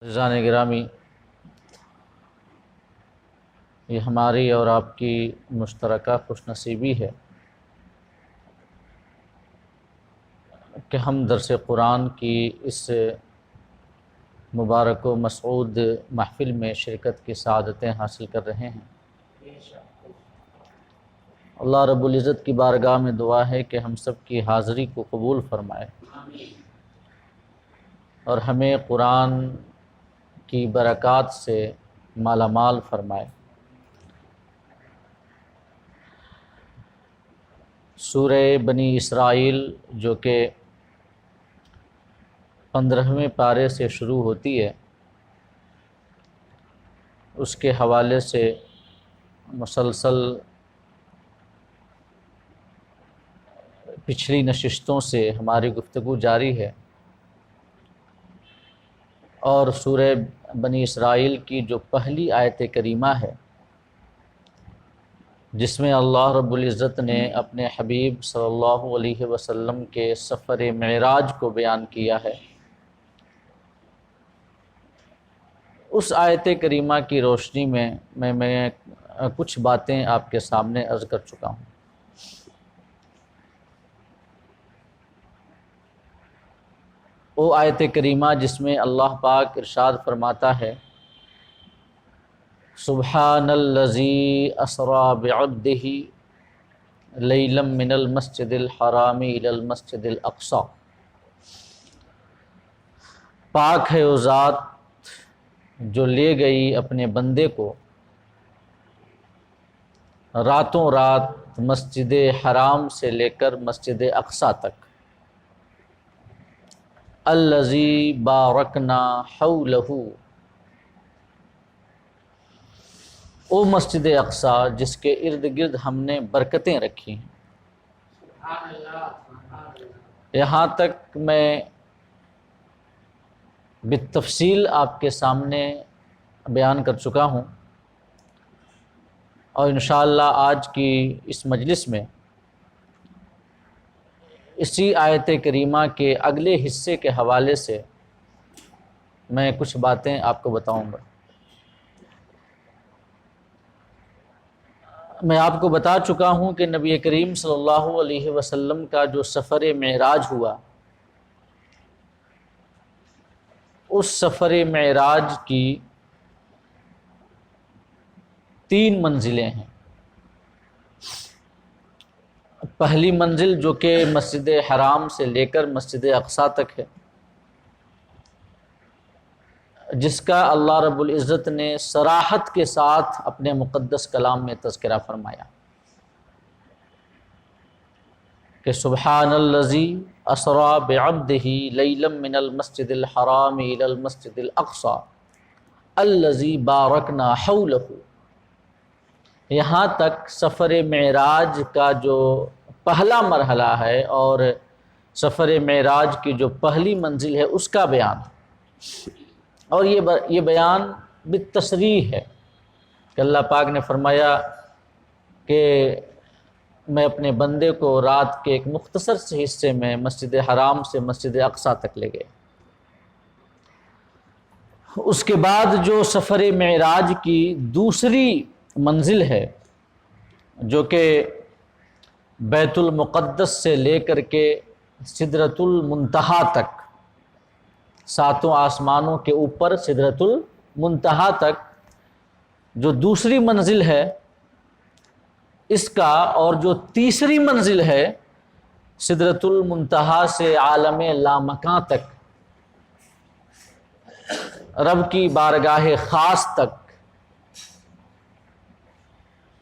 عزیزان گرامی، یہ ہماری اور آپ کی مشترکہ خوش نصیبی ہے کہ ہم درس قرآن کی اس مبارک و مسعود محفل میں شرکت کی سعادتیں حاصل کر رہے ہیں۔ اللہ رب العزت کی بارگاہ میں دعا ہے کہ ہم سب کی حاضری کو قبول فرمائے اور ہمیں قرآن کی برکات سے مالا مال فرمائے۔ سورہ بنی اسرائیل جو کہ 15ویں پارے سے شروع ہوتی ہے، اس کے حوالے سے مسلسل پچھلی نشستوں سے ہماری گفتگو جاری ہے، اور سورہ بنی اسرائیل کی جو پہلی آیت کریمہ ہے جس میں اللہ رب العزت نے اپنے حبیب صلی اللہ علیہ وسلم کے سفر معراج کو بیان کیا ہے، اس آیت کریمہ کی روشنی میں میں کچھ باتیں آپ کے سامنے عرض کر چکا ہوں۔ وہ آیت کریمہ جس میں اللہ پاک ارشاد فرماتا ہے، سبحان الذی اسری بعبدہ لیلا من المسجد الحرام الی المسجد الاقصی، پاک ہے وہ ذات جو لے گئی اپنے بندے کو راتوں رات مسجد حرام سے لے کر مسجد اقصی تک، الذی بارکنا حولہ، او مسجد اقصی جس کے ارد گرد ہم نے برکتیں رکھی ہیں۔ یہاں تک میں بالتفصیل آپ کے سامنے بیان کر چکا ہوں، اور انشاءاللہ آج کی اس مجلس میں اسی آیت کریمہ کے اگلے حصے کے حوالے سے میں کچھ باتیں آپ کو بتاؤں گا۔ میں آپ کو بتا چکا ہوں کہ نبی کریم صلی اللہ علیہ وسلم کا جو سفر معراج ہوا، اس سفر معراج کی 3 منزلیں ہیں۔ پہلی منزل جو کہ مسجد حرام سے لے کر مسجد اقصی تک ہے، جس کا اللہ رب العزت نے صراحت کے ساتھ اپنے مقدس کلام میں تذکرہ فرمایا کہ سبحان الذی اسری بعبدہ لیلا من المسجد الحرام الی المسجد الاقصی الذی بارکنا حولہ۔ یہاں تک سفر معراج کا جو پہلا مرحلہ ہے اور سفر معراج کی جو پہلی منزل ہے اس کا بیان، اور یہ بیان بالتصریح ہے کہ اللہ پاک نے فرمایا کہ میں اپنے بندے کو رات کے ایک مختصر سے حصے میں مسجد حرام سے مسجد اقصی تک لے گئے۔ اس کے بعد جو سفر معراج کی دوسری منزل ہے جو کہ بیت المقدس سے لے کر کے سدرۃ المنتہا تک، 7 آسمانوں کے اوپر سدرۃ المنتہا تک جو دوسری منزل ہے اس کا، اور جو تیسری منزل ہے سدرۃ المنتہا سے عالم لامکاں تک، رب کی بارگاہ خاص تک،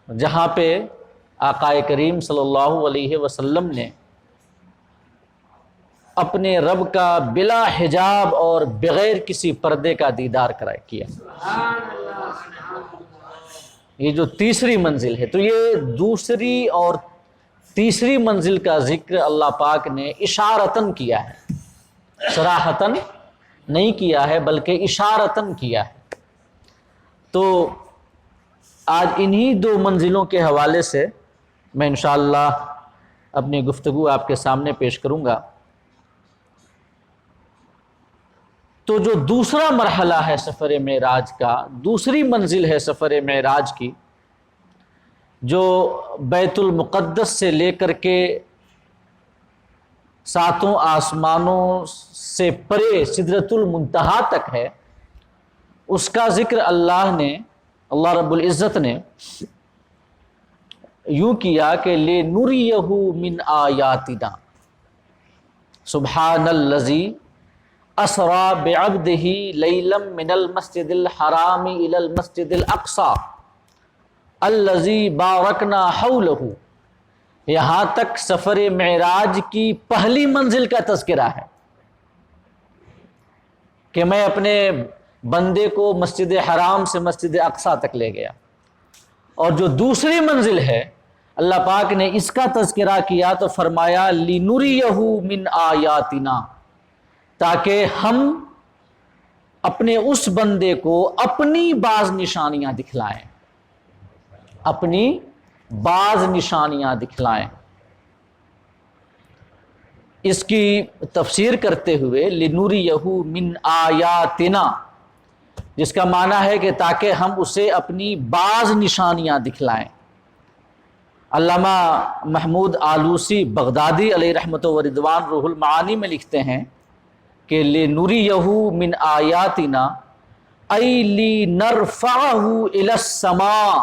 جہاں پہ آقا کریم صلی اللہ علیہ وسلم نے اپنے رب کا بلا حجاب اور بغیر کسی پردے کا دیدار کیا۔ یہ جو تیسری منزل ہے، تو یہ دوسری اور تیسری منزل کا ذکر اللہ پاک نے اشارتاً کیا ہے، صراحتاً نہیں کیا ہے بلکہ اشارتاً کیا ہے۔ تو آج انہی 2 منزلوں کے حوالے سے میں انشاءاللہ اپنی گفتگو آپ کے سامنے پیش کروں گا۔ تو جو دوسرا مرحلہ ہے سفر معراج کا، دوسری منزل ہے سفر معراج کی، جو بیت المقدس سے لے کر کے ساتوں آسمانوں سے پرے سدرۃ المنتہا تک ہے، اس کا ذکر اللہ رب العزت نے یوں کیا کہ لِنُرِيَهُ مِنْ آیاتنا، سبحان الذی اسری بعبدہ لیلا من المسجد الحرام الی المسجد الاقصی الذی بارکنا حولہ، یہاں تک سفر معراج کی پہلی منزل کا تذکرہ ہے کہ میں اپنے بندے کو مسجد حرام سے مسجد اقصی تک لے گیا، اور جو دوسری منزل ہے اللہ پاک نے اس کا تذکرہ کیا تو فرمایا لِنُرِيَهُ مِنْ آیاتنا، تاکہ ہم اپنے اس بندے کو اپنی بعض نشانیاں دکھلائیں، اپنی بعض نشانیاں دکھلائیں۔ اس کی تفسیر کرتے ہوئے لِنُرِيَهُ مِنْ آیاتنا، جس کا معنی ہے کہ تاکہ ہم اسے اپنی بعض نشانیاں دکھلائیں۔ علامہ محمود آلوسی بغدادی علیہ رحمت و رضوان روح المعانی میں لکھتے ہیں کہ لِنُرِيَهُ مِنْ آیاتنا ای لِنَرْفَعَهُ إِلَى السَّمَاءِ،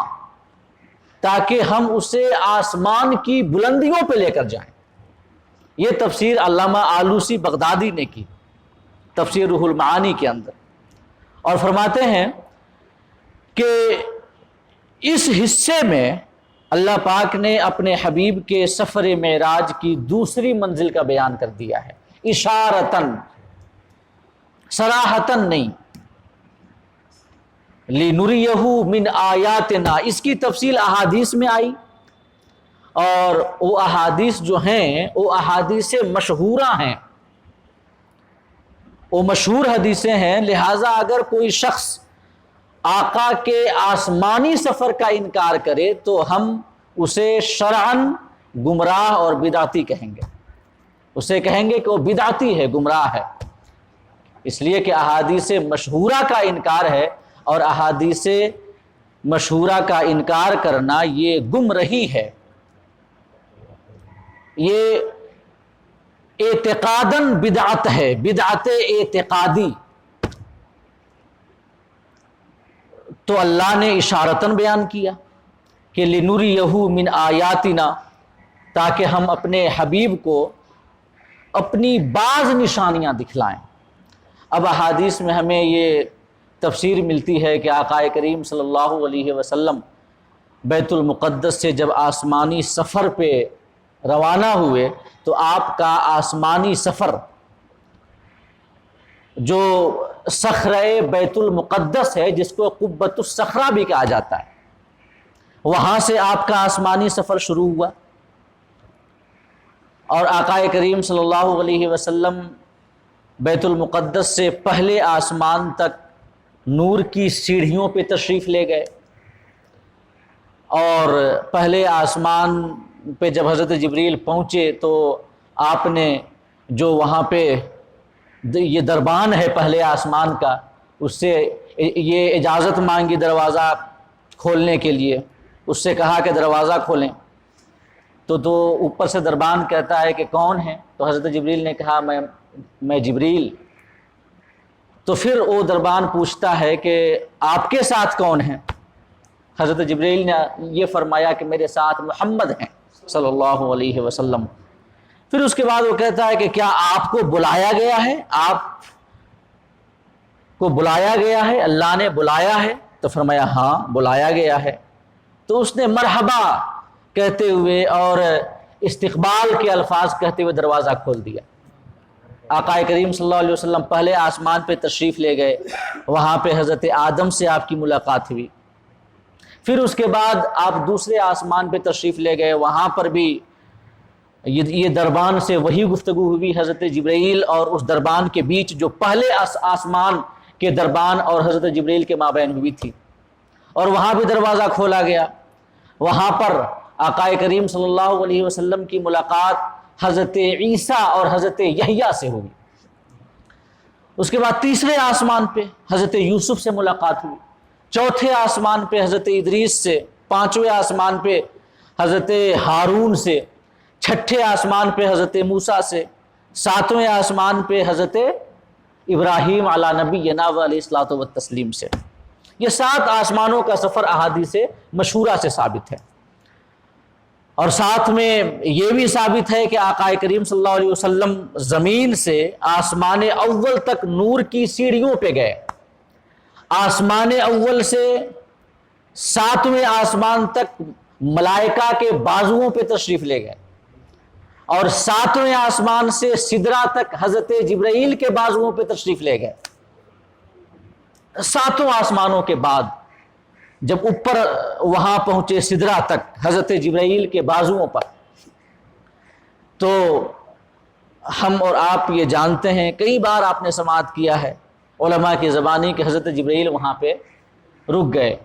تاکہ ہم اسے آسمان کی بلندیوں پہ لے کر جائیں۔ یہ تفسیر علامہ آلوسی بغدادی نے کی تفسیر روح المعانی کے اندر، اور فرماتے ہیں کہ اس حصے میں اللہ پاک نے اپنے حبیب کے سفر معراج کی دوسری منزل کا بیان کر دیا ہے، اشارتاً، صراحتاً نہیں۔ لِنُرِيَهُ مِنْ آیاتنا، اس کی تفصیل احادیث میں آئی، اور وہ احادیث جو ہیں وہ احادیث مشہورہ ہیں، وہ مشہور حدیثیں ہیں، لہٰذا اگر کوئی شخص آقا کے آسمانی سفر کا انکار کرے تو ہم اسے شرعاً گمراہ اور بدعتی کہیں گے، اسے کہیں گے کہ وہ بدعتی ہے، گمراہ ہے، اس لیے کہ احادیث مشہورہ کا انکار ہے، اور احادیث مشہورہ کا انکار کرنا یہ گمراہی ہے، یہ اعتقاداً بدعت ہے، بدعت اعتقادی۔ تو اللہ نے اشارتاً بیان کیا کہ لِنُرِيَهُ مِنْ آیاتنا، تاکہ ہم اپنے حبیب کو اپنی بعض نشانیاں دکھلائیں۔ اب احادیث میں ہمیں یہ تفسیر ملتی ہے کہ آقا کریم صلی اللہ علیہ وسلم بیت المقدس سے جب آسمانی سفر پہ روانہ ہوئے تو آپ کا آسمانی سفر جو صخرہ بیت المقدس ہے، جس کو قبۃ الصخرہ بھی کہا جاتا ہے، وہاں سے آپ کا آسمانی سفر شروع ہوا، اور آقا کریم صلی اللہ علیہ وسلم بیت المقدس سے پہلے آسمان تک نور کی سیڑھیوں پہ تشریف لے گئے، اور پہلے آسمان پہ جب حضرت جبریل پہنچے تو آپ نے جو وہاں پہ یہ دربان ہے پہلے آسمان کا، اس سے یہ اجازت مانگی دروازہ کھولنے کے لیے، اس سے کہا کہ دروازہ کھولیں، تو اوپر سے دربان کہتا ہے کہ کون ہے؟ تو حضرت جبریل نے کہا میں جبریل۔ تو پھر وہ دربان پوچھتا ہے کہ آپ کے ساتھ کون ہیں؟ حضرت جبریل نے یہ فرمایا کہ میرے ساتھ محمد ہیں صلی اللہ علیہ وسلم۔ پھر اس کے بعد وہ کہتا ہے کہ کیا آپ کو بلایا گیا ہے؟ آپ کو بلایا گیا ہے؟ اللہ نے بلایا ہے؟ تو فرمایا ہاں بلایا گیا ہے۔ تو اس نے مرحبا کہتے ہوئے اور استقبال کے الفاظ کہتے ہوئے دروازہ کھول دیا۔ آقا کریم صلی اللہ علیہ وسلم پہلے آسمان پہ تشریف لے گئے، وہاں پہ حضرت آدم سے آپ کی ملاقات ہوئی، پھر اس کے بعد آپ دوسرے آسمان پہ تشریف لے گئے، وہاں پر بھی یہ دربان سے وہی گفتگو ہوئی حضرت جبرائیل اور اس دربان کے بیچ جو پہلے آسمان کے دربان اور حضرت جبرائیل کے مابین ہوئی تھی، اور وہاں بھی دروازہ کھولا گیا۔ وہاں پر آقا کریم صلی اللہ علیہ وسلم کی ملاقات حضرت عیسیٰ اور حضرت یحییٰ سے ہوئی، اس کے بعد تیسرے آسمان پہ حضرت یوسف سے ملاقات ہوئی، چوتھے آسمان پہ حضرت ادریس سے، پانچویں آسمان پہ حضرت ہارون سے، چھٹے آسمان پہ حضرت موسیٰ سے، ساتویں آسمان پہ حضرت ابراہیم علی نبینا علیہ الصلوۃ والتسلیم سے۔ یہ 7 آسمانوں کا سفر احادیث مشہورہ سے ثابت ہے، اور ساتھ میں یہ بھی ثابت ہے کہ آقا کریم صلی اللہ علیہ وسلم زمین سے آسمان اول تک نور کی سیڑھیوں پہ گئے، آسمان اول سے 7ویں آسمان تک ملائکہ کے بازوؤں پہ تشریف لے گئے، اور 7ویں آسمان سے سدرہ تک حضرت جبرائیل کے بازوؤں پہ تشریف لے گئے۔ 7 آسمانوں کے بعد جب اوپر وہاں پہنچے سدرہ تک حضرت جبرائیل کے بازوؤں پر، تو ہم اور آپ یہ جانتے ہیں، کئی بار آپ نے سماعت کیا ہے علماء کی زبانی کہ حضرت جبرائیل وہاں پہ رک گئے،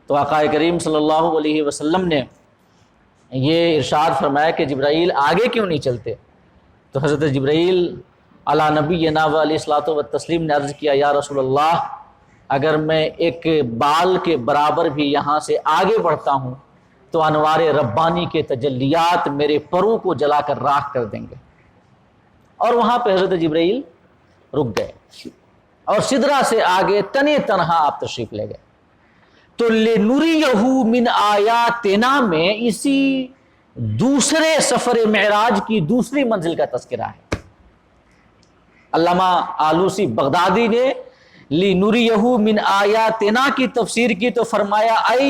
تو آقا کریم صلی اللہ علیہ وسلم نے یہ ارشاد فرمایا کہ جبرائیل آگے کیوں نہیں چلتے؟ تو حضرت جبرائیل علی نبینا علیہ الصلوۃ والتسلیم نے عرض کیا، یا رسول اللہ، اگر میں ایک بال کے برابر بھی یہاں سے آگے بڑھتا ہوں تو انوار ربانی کے تجلیات میرے پروں کو جلا کر راکھ کر دیں گے۔ اور وہاں پہ حضرت جبرائیل رک گئے، اور سدرہ سے آگے تنے تنہا آپ تشریف لے گئے۔ تو لِنُرِيَهُ مِنْ آیاتنا میں اسی دوسرے سفر معراج کی دوسری منزل کا تذکرہ ہے۔ علامہ آلوسی بغدادی نے لِنُرِيَهُ مِنْ آیاتنا کی تفسیر کی تو فرمایا اَيْ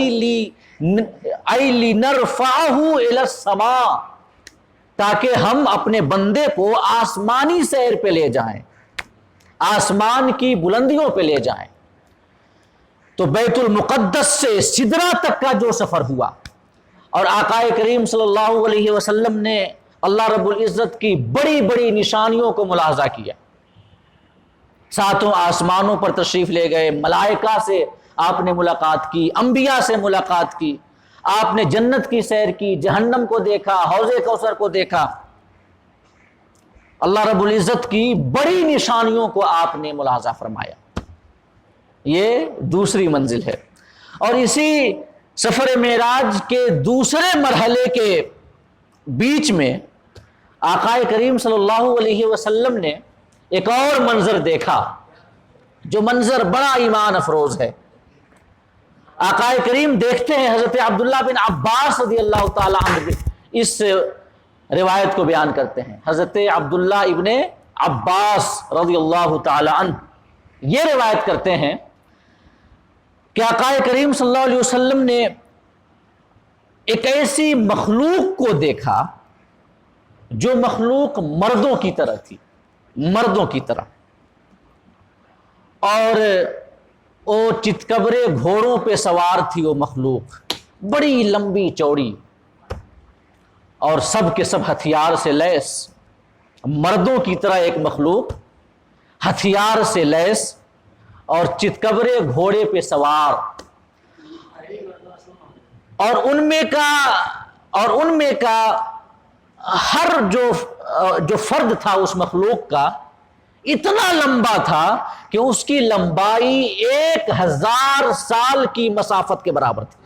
لِنَرْفَعَهُ إِلَى السَّمَاءِ، تاکہ ہم اپنے بندے کو آسمانی سیر پہ لے جائیں، آسمان کی بلندیوں پہ لے جائیں۔ تو بیت المقدس سے سدرہ تک کا جو سفر ہوا، اور آقا کریم صلی اللہ علیہ وسلم نے اللہ رب العزت کی بڑی بڑی نشانیوں کو ملاحظہ کیا، 7 آسمانوں پر تشریف لے گئے، ملائکہ سے آپ نے ملاقات کی، انبیاء سے ملاقات کی، آپ نے جنت کی سیر کی، جہنم کو دیکھا، حوض کوثر کو دیکھا، اللہ رب العزت کی بڑی نشانیوں کو آپ نے ملاحظہ فرمایا۔ یہ دوسری منزل ہے۔ اور اسی سفر معراج کے دوسرے مرحلے کے بیچ میں آقا کریم صلی اللہ علیہ وسلم نے ایک اور منظر دیکھا، جو منظر بڑا ایمان افروز ہے۔ آقا کریم دیکھتے ہیں، حضرت عبداللہ بن عباس رضی اللہ تعالی عنہ اس روایت کو بیان کرتے ہیں، حضرت عبداللہ ابن عباس رضی اللہ تعالی عنہ یہ روایت کرتے ہیں کہ آقا کریم صلی اللہ علیہ وسلم نے ایک ایسی مخلوق کو دیکھا جو مخلوق مردوں کی طرح تھی، مردوں کی طرح، اور وہ چتکبرے گھوڑوں پہ سوار تھی، وہ مخلوق بڑی لمبی چوڑی، اور سب کے سب ہتھیار سے لیس، مردوں کی طرح ایک مخلوق ہتھیار سے لیس اور چتکبرے گھوڑے پہ سوار، اور ان میں کا ہر جو فرد تھا اس مخلوق کا اتنا لمبا تھا کہ اس کی لمبائی 1000 سال کی مسافت کے برابر تھی،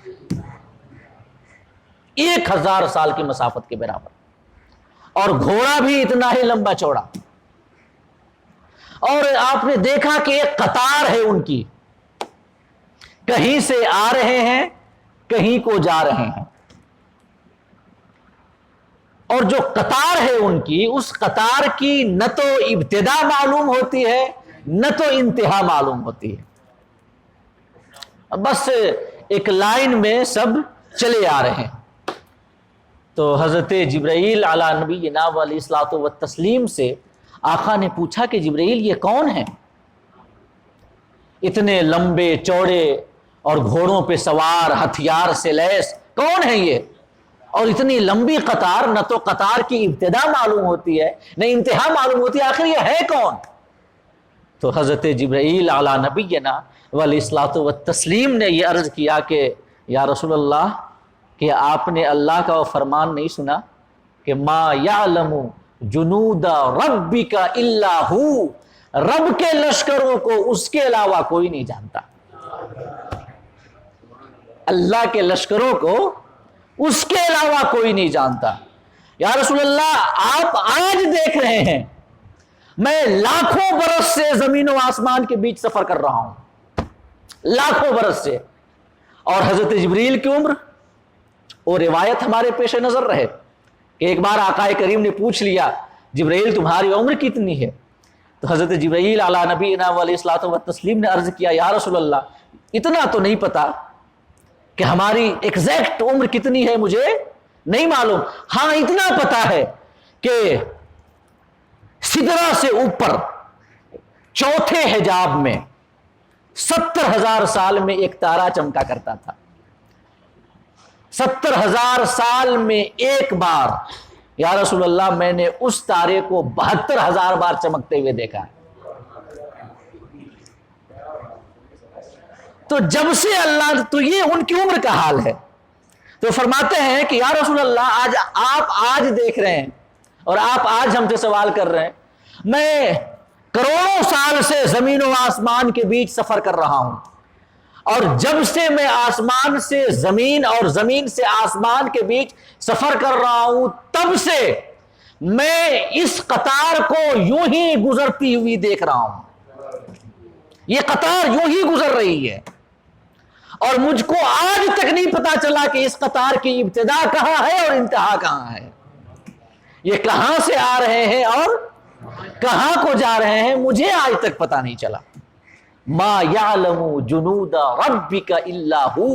1000 سال کی مسافت کے برابر، اور گھوڑا بھی اتنا ہی لمبا چوڑا۔ اور آپ نے دیکھا کہ ایک قطار ہے ان کی، کہیں سے آ رہے ہیں، کہیں کو جا رہے ہیں، اور جو قطار ہے ان کی، اس قطار کی نہ تو ابتدا معلوم ہوتی ہے نہ تو انتہا معلوم ہوتی ہے، بس ایک لائن میں سب چلے آ رہے ہیں۔ تو حضرت جبرائیل علی نبینا علیہ الصلوۃ والتسلیم سے آقا نے پوچھا کہ جبرائیل یہ کون ہیں؟ اتنے لمبے چوڑے اور گھوڑوں پہ سوار، ہتھیار سے لیس، کون ہیں یہ؟ اور اتنی لمبی قطار، نہ تو قطار کی ابتدا معلوم ہوتی ہے نہ انتہا معلوم ہوتی ہے، آخر یہ ہے کون؟ تو حضرت جبرائیل علی نبینا علیہ الصلوۃ والتسلیم نے یہ عرض کیا کہ یا رسول اللہ، کہ آپ نے اللہ کا وہ فرمان نہیں سنا کہ ما یعلم جنود ربک الا ہو، رب کے لشکروں کو اس کے علاوہ کوئی نہیں جانتا. اللہ کے لشکروں کو اس کے علاوہ کوئی نہیں جانتا. یا رسول اللہ آپ آج دیکھ رہے ہیں میں لاکھوں برس سے زمین و آسمان کے بیچ سفر کر رہا ہوں, لاکھوں برس سے, اور حضرت جبریل کی عمر, اور روایت ہمارے پیش نظر رہے کہ ایک بار آقا کریم نے پوچھ لیا جبریل تمہاری عمر کتنی ہے؟ تو حضرت جبریل علی نبینا علیہ الصلوۃ والتسلیم نے عرض کیا یا رسول اللہ اتنا تو نہیں پتا کہ ہماری ایگزیکٹ عمر کتنی ہے مجھے نہیں معلوم, ہاں اتنا پتا ہے کہ سدرہ سے اوپر چوتھے حجاب میں 70,000 سال میں ایک تارا چمکا کرتا تھا. 70,000 سال میں ایک بار یا رسول اللہ میں نے اس تارے کو 72,000 بار چمکتے ہوئے دیکھا. تو جب سے اللہ, تو یہ ان کی عمر کا حال ہے. تو فرماتے ہیں کہ یا رسول اللہ آپ آج دیکھ رہے ہیں اور آپ آج ہم سے سوال کر رہے ہیں, میں کروڑوں سال سے زمین و آسمان کے بیچ سفر کر رہا ہوں, اور جب سے میں آسمان سے زمین اور زمین سے آسمان کے بیچ سفر کر رہا ہوں تب سے میں اس قطار کو یوں ہی گزرتی ہوئی دیکھ رہا ہوں. یہ قطار یوں ہی گزر رہی ہے اور مجھ کو آج تک نہیں پتا چلا کہ اس قطار کی ابتدا کہاں ہے اور انتہا کہاں ہے. یہ کہاں سے آ رہے ہیں اور کہاں کو جا رہے ہیں مجھے آج تک پتا نہیں چلا. ما یعلم جنود ربک الا ہو.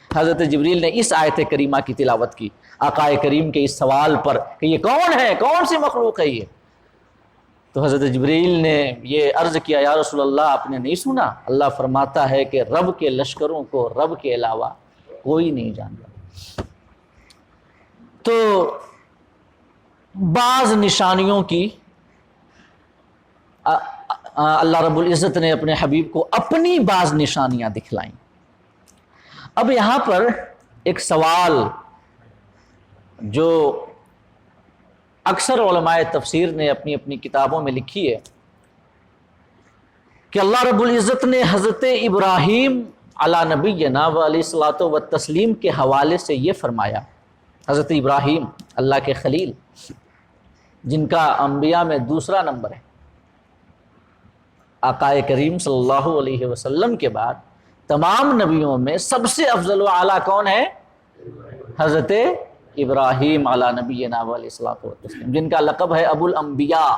حضرت جبریل نے اس آیت کریمہ کی تلاوت کی آقا کریم کے اس سوال پر کہ یہ کون ہے, کون سی مخلوق ہے یہ. تو حضرت جبریل نے یہ عرض کیا یا رسول اللہ آپ نے نہیں سنا, اللہ فرماتا ہے کہ رب کے لشکروں کو رب کے علاوہ کوئی نہیں جانتا. تو بعض نشانیوں کی اللہ رب العزت نے اپنے حبیب کو اپنی بعض نشانیاں دکھلائیں. اب یہاں پر ایک سوال جو اکثر علماء تفسیر نے اپنی اپنی کتابوں میں لکھی ہے کہ اللہ رب العزت نے حضرت ابراہیم علی نبینا علیہ الصلوۃ والتسلیم کے حوالے سے یہ فرمایا. حضرت ابراہیم اللہ کے خلیل جن کا انبیاء میں دوسرا نمبر ہے, آقا کریم صلی اللہ علیہ وسلم کے بعد تمام نبیوں میں سب سے افضل و اعلیٰ کون ہے؟ حضرت ابراہیم علی نبینا علیہ الصلوۃ والتسلیم, جن کا لقب ہے ابو الانبیاء,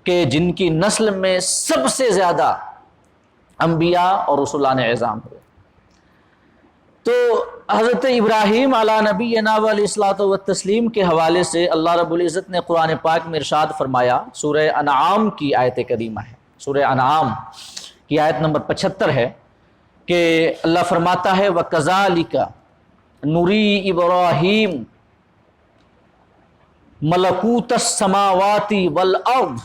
کہ جن کی نسل میں سب سے زیادہ انبیاء اور رسولان اعظام ہوئے. تو حضرت ابراہیم علی نبینا علیہ الصلوۃ والتسلیم کے حوالے سے اللہ رب العزت نے قرآن پاک میں ارشاد فرمایا. سورہ انعام کی آیت کریمہ ہے, سورہ انعام کی آیت نمبر 75 ہے کہ اللہ فرماتا ہے وَكَذَلِكَ نُرِي إِبْرَاهِيمَ مَلَكُوتَ السَّمَاوَاتِ وَالْأَرْضِ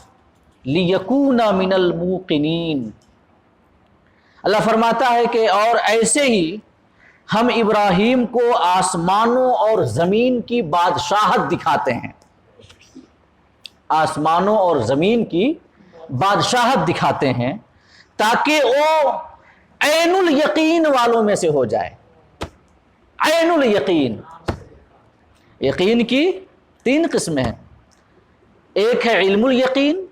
لِيَكُونَ مِنَ الْمُوقِنِينَ. اللہ فرماتا ہے کہ اور ایسے ہی ہم ابراہیم کو آسمانوں اور زمین کی بادشاہت دکھاتے ہیں, آسمانوں اور زمین کی بادشاہت دکھاتے ہیں تاکہ وہ عین الیقین والوں میں سے ہو جائے. عین الیقین, یقین کی 3 قسمیں ہیں. ایک ہے علم الیقین,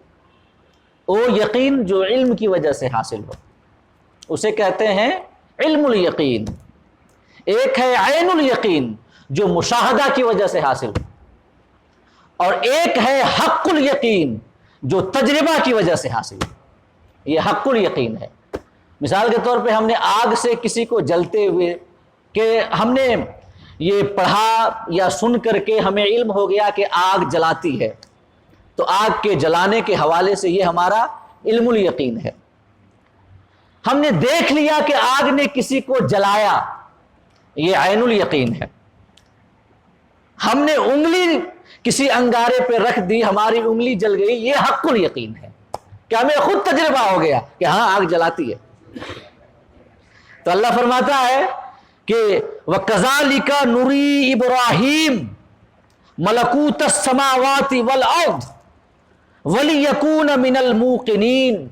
وہ یقین جو علم کی وجہ سے حاصل ہو اسے کہتے ہیں علم الیقین. ایک ہے عین الیقین جو مشاہدہ کی وجہ سے حاصل ہو, اور ایک ہے حق الیقین جو تجربہ کی وجہ سے حاصل ہو. یہ حق الیقین ہے. مثال کے طور پہ ہم نے آگ سے کسی کو جلتے ہوئے کہ ہم نے یہ پڑھا یا سن کر کے ہمیں علم ہو گیا کہ آگ جلاتی ہے, تو آگ کے جلانے کے حوالے سے یہ ہمارا علم الیقین ہے. ہم نے دیکھ لیا کہ آگ نے کسی کو جلایا, یہ عین الیقین ہے. ہم نے انگلی کسی انگارے پہ رکھ دی, ہماری انگلی جل گئی, یہ حق الیقین ہے کہ ہمیں خود تجربہ ہو گیا کہ ہاں آگ جلاتی ہے. تو اللہ فرماتا ہے کہ وَكَذَلِكَ نُرِي إِبْرَاهِيمَ مَلَكُوتَ السَّمَاوَاتِ وَالْأَرْضِ, وَلِيَكُونَ مِنَ الْمُوقِنِينَ،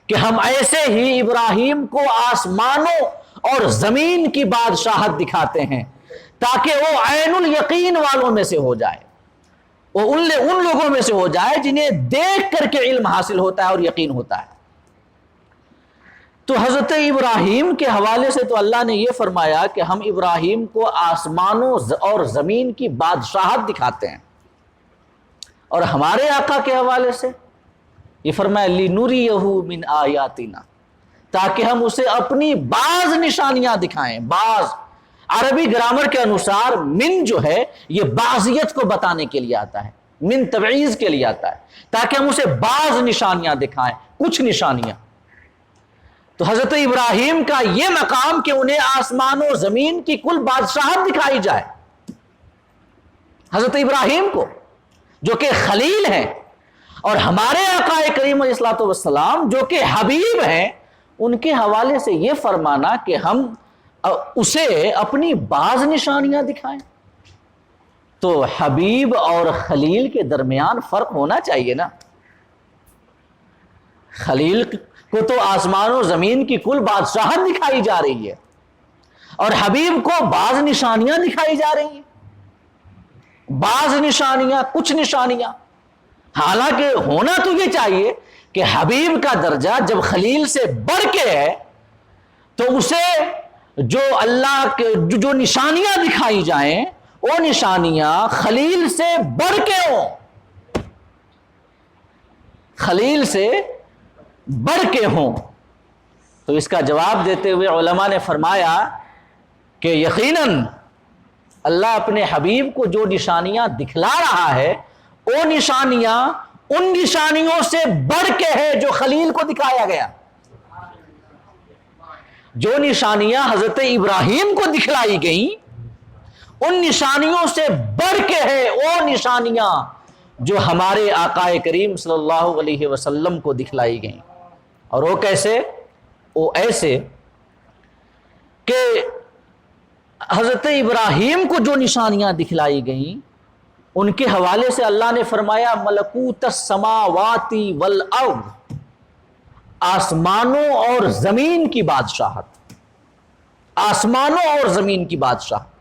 کہ ہم ایسے ہی ابراہیم کو آسمانوں اور زمین کی بادشاہت دکھاتے ہیں تاکہ وہ عین الیقین والوں میں سے ہو جائے، وہ ان لوگوں میں سے ہو جائے جنہیں دیکھ کر کے علم حاصل ہوتا ہے اور یقین ہوتا ہے۔ تو حضرت ابراہیم کے حوالے سے تو اللہ نے یہ فرمایا کہ ہم ابراہیم کو آسمانوں اور زمین کی بادشاہت دکھاتے ہیں، اور ہمارے آقا کے حوالے سے یہ فرمایا لِنُرِيَهُ مِنْ آیاتنا، تاکہ ہم اسے اپنی بعض نشانیاں دکھائیں۔ بعض عربی گرامر کے انوسار من جو ہے یہ بعضیت کو بتانے کے لیے آتا ہے، من تبعیض کے لیے آتا ہے، تاکہ ہم اسے بعض نشانیاں دکھائیں، کچھ نشانیاں۔ تو حضرت ابراہیم کا یہ مقام کہ انہیں آسمان و زمین کی کل بادشاہت دکھائی جائے، حضرت ابراہیم کو جو کہ خلیل ہیں، اور ہمارے آقا کریم علیہ الصلوۃ والسلام جو کہ حبیب ہیں، ان کے حوالے سے یہ فرمانا کہ ہم اسے اپنی بعض نشانیاں دکھائیں۔ تو حبیب اور خلیل کے درمیان فرق ہونا چاہیے نا۔ خلیل کو تو آسمان و زمین کی کل بادشاہت دکھائی جا رہی ہے، اور حبیب کو بعض نشانیاں دکھائی جا رہی ہیں، بعض نشانیاں، کچھ نشانیاں۔ حالانکہ ہونا تو یہ چاہیے کہ حبیب کا درجہ جب خلیل سے بڑھ کے ہے تو اسے جو اللہ کے جو نشانیاں دکھائی جائیں وہ نشانیاں خلیل سے بڑھ کے ہوں، خلیل سے بڑھ کے ہوں۔ تو اس کا جواب دیتے ہوئے علماء نے فرمایا کہ یقیناً اللہ اپنے حبیب کو جو نشانیاں دکھلا رہا ہے وہ نشانیاں ان نشانیوں سے بڑھ کے ہے جو خلیل کو دکھایا گیا۔ جو نشانیاں حضرت ابراہیم کو دکھلائی گئیں ان نشانیوں سے بڑھ کے ہے وہ نشانیاں جو ہمارے آقا کریم صلی اللہ علیہ وسلم کو دکھلائی گئیں۔ اور وہ کیسے؟ وہ ایسے کہ حضرت ابراہیم کو جو نشانیاں دکھلائی گئیں ان کے حوالے سے اللہ نے فرمایا ملکوت السماوات والارض، آسمانوں اور زمین کی بادشاہت، آسمانوں اور زمین کی بادشاہت۔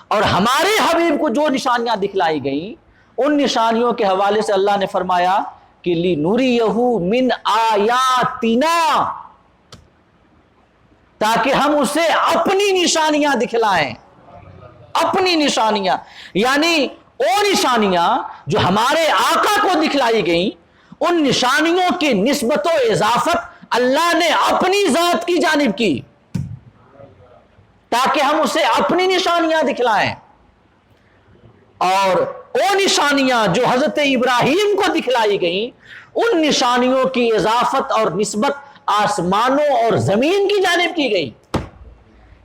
اور ہمارے حبیب کو جو نشانیاں دکھلائی گئیں ان نشانیوں کے حوالے سے اللہ نے فرمایا کہ لِنُرِيَهُ مِنْ آیاتنا، تاکہ ہم اسے اپنی نشانیاں دکھلائیں، اپنی نشانیاں، یعنی وہ نشانیاں جو ہمارے آقا کو دکھلائی گئیں ان نشانیوں کی نسبت و اضافت اللہ نے اپنی ذات کی جانب کی تاکہ ہم اسے اپنی نشانیاں دکھلائیں۔ اور وہ نشانیاں جو حضرت ابراہیم کو دکھلائی گئیں ان نشانیوں کی اضافت اور نسبت آسمانوں اور زمین کی جانب کی گئی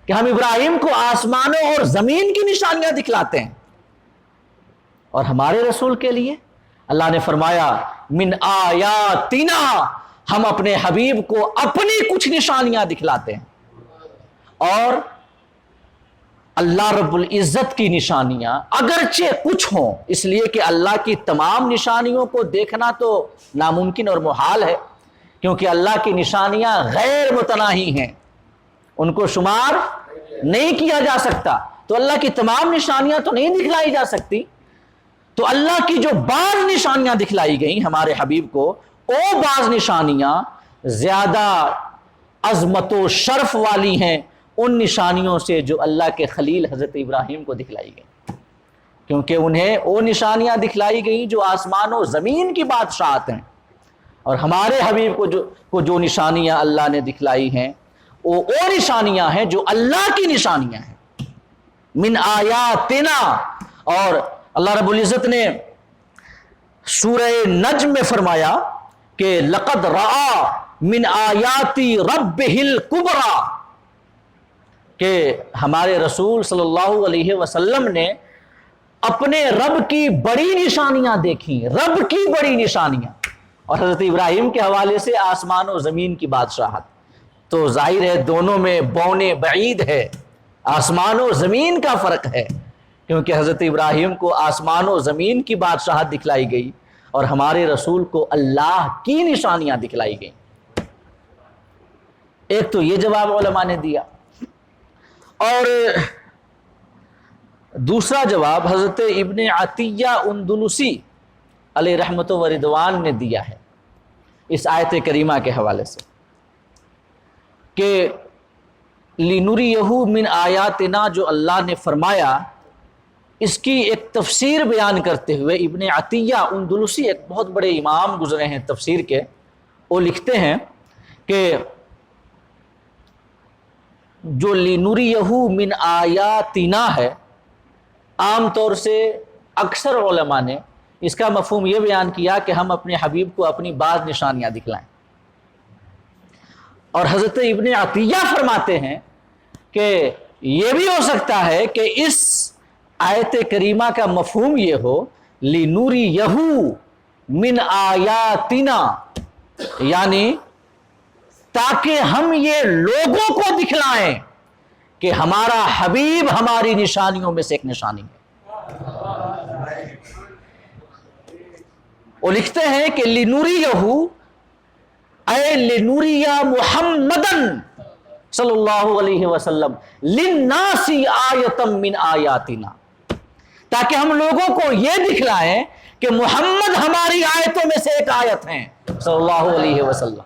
کہ ہم ابراہیم کو آسمانوں اور زمین کی نشانیاں دکھلاتے ہیں۔ اور ہمارے رسول کے لیے اللہ نے فرمایا من آیاتنا، ہم اپنے حبیب کو اپنی کچھ نشانیاں دکھلاتے ہیں۔ اور اللہ رب العزت کی نشانیاں اگرچہ کچھ ہوں، اس لیے کہ اللہ کی تمام نشانیوں کو دیکھنا تو ناممکن اور محال ہے، کیونکہ اللہ کی نشانیاں غیر متناہی ہیں، ان کو شمار نہیں کیا جا سکتا، تو اللہ کی تمام نشانیاں تو نہیں دکھلائی جا سکتی۔ تو اللہ کی جو بعض نشانیاں دکھلائی گئیں ہمارے حبیب کو، وہ بعض نشانیاں زیادہ عظمت و شرف والی ہیں ان نشانیوں سے جو اللہ کے خلیل حضرت ابراہیم کو دکھلائی گئیں، کیونکہ انہیں وہ نشانیاں دکھلائی گئیں جو آسمان و زمین کی بادشاہت ہیں، اور ہمارے حبیب کو جو نشانیاں اللہ نے دکھلائی ہیں وہ نشانیاں ہیں جو اللہ کی نشانیاں ہیں، من آیاتنا۔ اور اللہ رب العزت نے سورہ نجم میں فرمایا کہ لقد رأى من آیات ربہ الکبریٰ، کہ ہمارے رسول صلی اللہ علیہ وسلم نے اپنے رب کی بڑی نشانیاں دیکھیں، رب کی بڑی نشانیاں۔ اور حضرت ابراہیم کے حوالے سے آسمان و زمین کی بادشاہت، تو ظاہر ہے دونوں میں بونے بعید ہے، آسمان و زمین کا فرق ہے، کیونکہ حضرت ابراہیم کو آسمان و زمین کی بادشاہت دکھلائی گئی اور ہمارے رسول کو اللہ کی نشانیاں دکھلائی گئیں۔ ایک تو یہ جواب علماء نے دیا، اور دوسرا جواب حضرت ابن عطیہ اندلسی علیہ رحمت و رضوان نے دیا ہے اس آیت کریمہ کے حوالے سے کہ لِنُرِيَهُ مِنْ آیاتنا جو اللہ نے فرمایا، اس کی ایک تفسیر بیان کرتے ہوئے ابن عطیہ اندلسی ایک بہت بڑے امام گزرے ہیں تفسیر کے، وہ لکھتے ہیں کہ جو لِنُرِيَهُ مِنْ آیاتنا ہے، عام طور سے اکثر علماء نے اس کا مفہوم یہ بیان کیا کہ ہم اپنے حبیب کو اپنی بعض نشانیاں دکھلائیں، اور حضرت ابن عطیہ فرماتے ہیں کہ یہ بھی ہو سکتا ہے کہ اس آیت کریمہ کا مفہوم یہ ہو لِنُرِيَهُ مِنْ آیاتنا، یعنی تاکہ ہم یہ لوگوں کو دکھلائیں کہ ہمارا حبیب ہماری نشانیوں میں سے ایک نشانی ہے۔ وہ لکھتے ہیں کہ لِنُرِيَهُ اے لِنُرِيَ محمدن صلی اللہ علیہ وسلم لِلنَّاسِ آیَةً مِّنْ آیاتنا، تاکہ ہم لوگوں کو یہ دکھلائیں کہ محمد ہماری آیتوں میں سے ایک آیت ہیں صلی اللہ علیہ وسلم،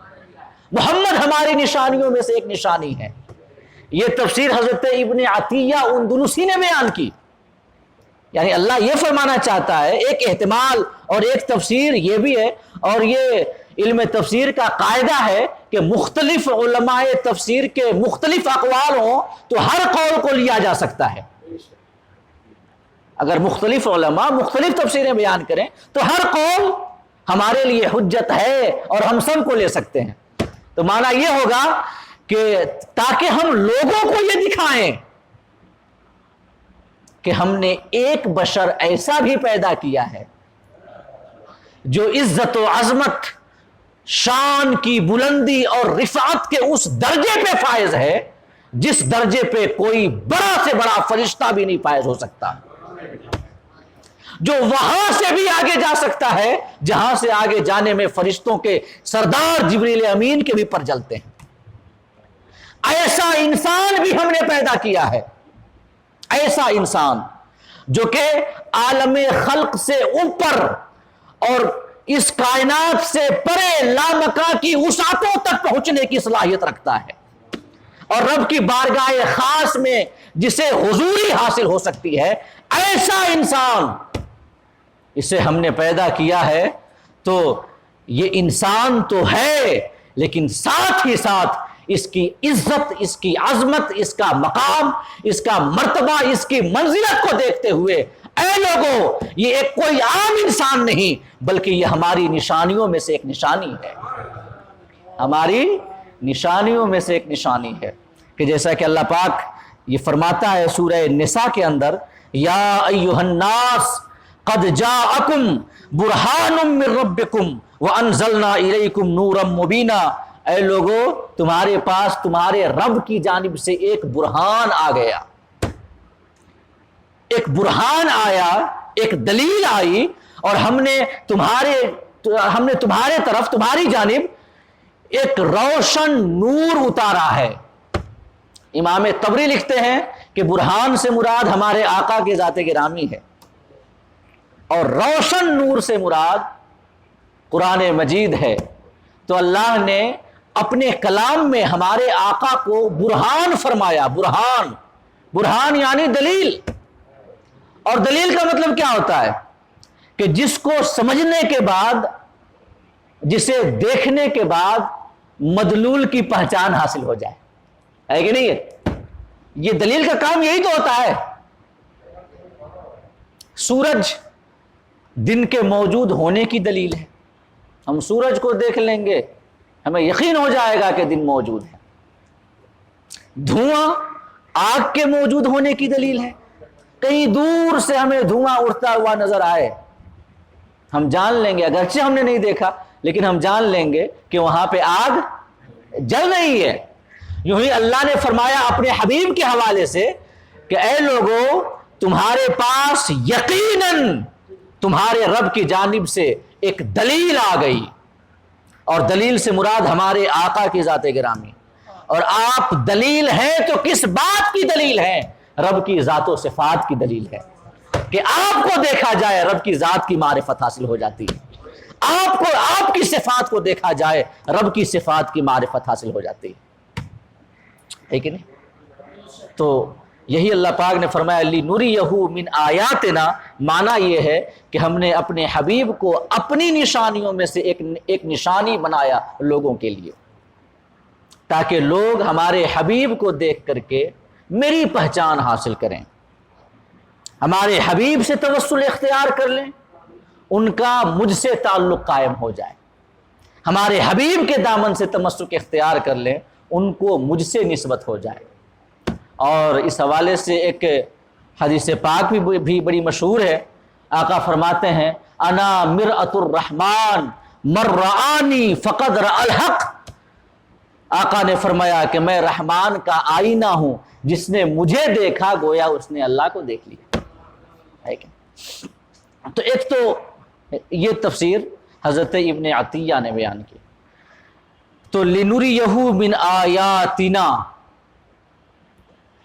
محمد ہماری نشانیوں میں سے ایک نشانی ہے۔ یہ تفسیر حضرت ابن عطیہ اندلسی نے بیان کی، یعنی اللہ یہ فرمانا چاہتا ہے، ایک احتمال اور ایک تفسیر یہ بھی ہے، اور یہ علم تفسیر کا قاعدہ ہے کہ مختلف علماء تفسیر کے مختلف اقوال ہوں تو ہر قول کو لیا جا سکتا ہے۔ اگر مختلف علماء مختلف تفسیریں بیان کریں تو ہر قول ہمارے لیے حجت ہے اور ہم سب کو لے سکتے ہیں۔ تو معنی یہ ہوگا کہ تاکہ ہم لوگوں کو یہ دکھائیں کہ ہم نے ایک بشر ایسا بھی پیدا کیا ہے جو عزت و عظمت، شان کی بلندی اور رفعت کے اس درجے پہ فائز ہے جس درجے پہ کوئی بڑا سے بڑا فرشتہ بھی نہیں فائز ہو سکتا، جو وہاں سے بھی آگے جا سکتا ہے جہاں سے آگے جانے میں فرشتوں کے سردار جبریل امین کے بھی پر جلتے ہیں۔ ایسا انسان بھی ہم نے پیدا کیا ہے، ایسا انسان جو کہ عالم خلق سے اوپر اور اس کائنات سے پرے لامکاں کی وسعتوں تک پہنچنے کی صلاحیت رکھتا ہے، اور رب کی بارگاہ خاص میں جسے حضوری حاصل ہو سکتی ہے، ایسا انسان اسے ہم نے پیدا کیا ہے۔ تو یہ انسان تو ہے، لیکن ساتھ ہی ساتھ اس کی عزت، اس کی عظمت، اس کا مقام، اس کا مرتبہ، اس کی منزلت کو دیکھتے ہوئے اے لوگوں، یہ ایک کوئی عام انسان نہیں بلکہ یہ ہماری نشانیوں میں سے ایک نشانی ہے، ہماری نشانیوں میں سے ایک نشانی ہے۔ کہ جیسا کہ اللہ پاک یہ فرماتا ہے سورہ نساء کے اندر، یا ایھا الناس قد جاءکم برہان من ربکم وانزلنا الیکم نورا مبینا، اے لوگو تمہارے پاس تمہارے رب کی جانب سے ایک برہان آ گیا، ایک برہان آیا، ایک دلیل آئی، اور ہم نے تمہارے طرف، تمہاری جانب ایک روشن نور اتارا ہے۔ امام طبری لکھتے ہیں کہ برہان سے مراد ہمارے آقا کے ذات گرامی ہے، اور روشن نور سے مراد قرآن مجید ہے۔ تو اللہ نے اپنے کلام میں ہمارے آقا کو برہان فرمایا، برہان یعنی دلیل، اور دلیل کا مطلب کیا ہوتا ہے کہ جس کو سمجھنے کے بعد، جسے دیکھنے کے بعد مدلول کی پہچان حاصل ہو جائے، ہے کہ نہیں؟ یہ دلیل کا کام یہی تو ہوتا ہے۔ سورج دن کے موجود ہونے کی دلیل ہے، ہم سورج کو دیکھ لیں گے ہمیں یقین ہو جائے گا کہ دن موجود ہے۔ دھواں آگ کے موجود ہونے کی دلیل ہے، کہیں دور سے ہمیں دھواں اٹھتا ہوا نظر آئے ہم جان لیں گے، اگرچہ ہم نے نہیں دیکھا لیکن ہم جان لیں گے کہ وہاں پہ آگ جل رہی ہے۔ یوں ہی اللہ نے فرمایا اپنے حبیب کے حوالے سے کہ اے لوگو تمہارے پاس یقیناً تمہارے رب کی جانب سے ایک دلیل آ گئی، اور دلیل سے مراد ہمارے آقا کی ذات گرامی، اور آپ دلیل ہیں تو کس بات کی دلیل ہیں؟ رب کی ذات و صفات کی دلیل ہے، کہ آپ کو دیکھا جائے رب کی ذات کی معرفت حاصل ہو جاتی ہے، آپ کو آپ کی صفات کو دیکھا جائے رب کی صفات کی معرفت حاصل ہو جاتی ہے کہ نہیں؟ تو یہی اللہ پاک نے فرمایا لِنُرِيَهُ مِنْ آیاتنا، معنی یہ ہے کہ ہم نے اپنے حبیب کو اپنی نشانیوں میں سے ایک نشانی بنایا لوگوں کے لیے، تاکہ لوگ ہمارے حبیب کو دیکھ کر کے میری پہچان حاصل کریں، ہمارے حبیب سے توسل اختیار کر لیں، ان کا مجھ سے تعلق قائم ہو جائے، ہمارے حبیب کے دامن سے تمسک اختیار کر لیں، ان کو مجھ سے نسبت ہو جائے۔ اور اس حوالے سے ایک حدیث پاک بھی بڑی مشہور ہے، آقا فرماتے ہیں انا مرآۃ الرحمن من رآنی فقد رأى الحق، آقا نے فرمایا کہ میں رحمان کا آئینہ ہوں، جس نے مجھے دیکھا گویا اس نے اللہ کو دیکھ لیا ہے کہ؟ تو ایک تو یہ تفسیر حضرت ابن عطیہ نے بیان کی۔ تو لِنُرِيَهُ مِنْ آیاتنا،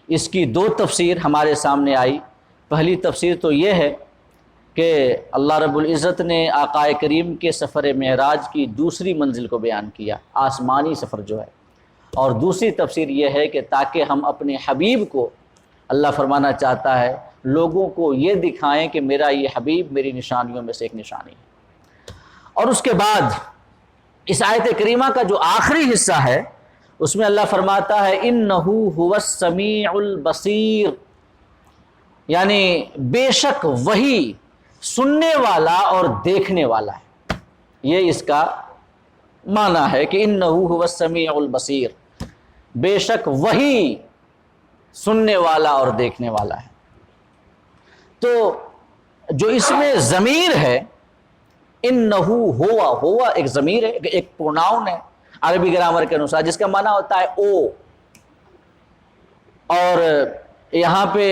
اس کی دو تفسیر ہمارے سامنے آئی۔ پہلی تفسیر تو یہ ہے کہ اللہ رب العزت نے آقا کریم کے سفر معراج کی دوسری منزل کو بیان کیا، آسمانی سفر جو ہے، اور دوسری تفسیر یہ ہے کہ تاکہ ہم اپنے حبیب کو، اللہ فرمانا چاہتا ہے لوگوں کو یہ دکھائیں کہ میرا یہ حبیب میری نشانیوں میں سے ایک نشانی ہے۔ اور اس کے بعد اس آیت کریمہ کا جو آخری حصہ ہے اس میں اللہ فرماتا ہے انہ هو السمیع البصیر، یعنی بے شک وہی سننے والا اور دیکھنے والا ہے، یہ اس کا معنی ہے کہ انہ هو السمیع البصیر، بے شک وہی سننے والا اور دیکھنے والا ہے۔ تو جو اس میں ضمیر ہے انہ ہوا ایک ضمیر ہے، ایک پروناؤن ہے عربی گرامر کے انوسار، جس کا معنی ہوتا ہے او، اور یہاں پہ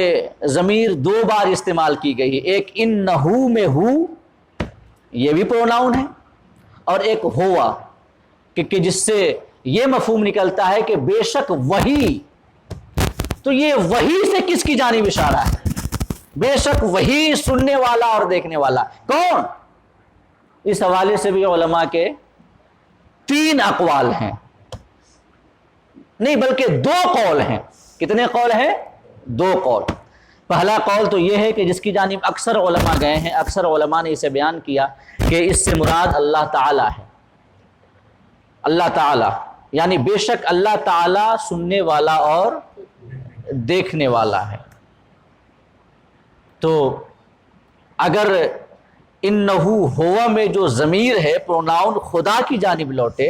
ضمیر دو بار استعمال کی گئی ہے، ایک انہو میں ہو یہ بھی پروناؤن ہے، اور ایک ہوا کہ جس سے یہ مفہوم نکلتا ہے کہ بے شک وہی، تو یہ وہی سے کس کی جانب اشارہ ہے؟ بے شک وہی سننے والا اور دیکھنے والا کون؟ اس حوالے سے بھی علماء کے تین اقوال ہیں، نہیں بلکہ دو قول ہیں۔ کتنے قول ہیں؟ دو قول۔ پہلا قول تو یہ ہے کہ جس کی جانب اکثر علماء گئے ہیں، اکثر علماء نے اسے بیان کیا کہ اس سے مراد اللہ تعالی ہے، اللہ تعالی، یعنی بے شک اللہ تعالی سننے والا اور دیکھنے والا ہے۔ تو اگر انہو ہوا میں جو ضمیر ہے پروناؤن خدا کی جانب لوٹے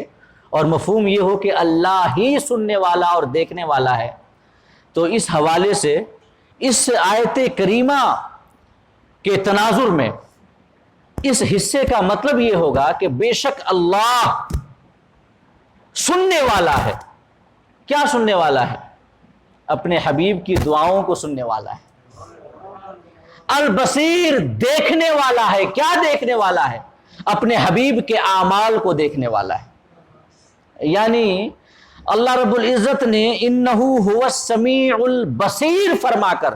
اور مفہوم یہ ہو کہ اللہ ہی سننے والا اور دیکھنے والا ہے، تو اس حوالے سے اس آیت کریمہ کے تناظر میں اس حصے کا مطلب یہ ہوگا کہ بے شک اللہ سننے والا ہے۔ کیا سننے والا ہے؟ اپنے حبیب کی دعاؤں کو سننے والا ہے۔ البصیر دیکھنے والا ہے۔ کیا دیکھنے والا ہے؟ اپنے حبیب کے اعمال کو دیکھنے والا ہے۔ یعنی اللہ رب العزت نے انہو هو السمیع البصیر فرما کر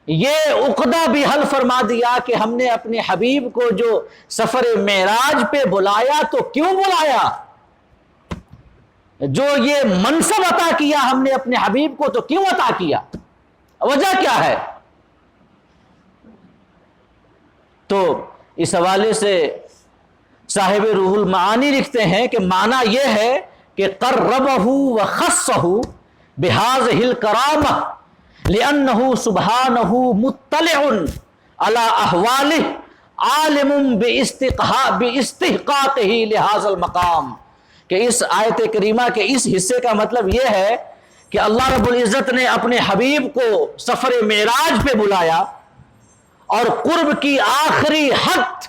یہ عقدہ بھی حل فرما دیا کہ ہم نے اپنے حبیب کو جو سفر معراج پہ بلایا تو کیوں بلایا؟ جو یہ منصب عطا کیا ہم نے اپنے حبیب کو تو کیوں عطا کیا؟ وجہ کیا ہے؟ تو اس حوالے سے صاحب روح المعانی لکھتے ہیں کہ معنی یہ ہے کہ قربہ وخصہ بہذہ الکرامہ لأنہ سبحانہ مطلع علی احوالہ عالم باستحقاقہ لہذا المقام، کہ اس آیت کریمہ کے اس حصے کا مطلب یہ ہے کہ اللہ رب العزت نے اپنے حبیب کو سفر معراج پہ بلایا اور قرب کی آخری حد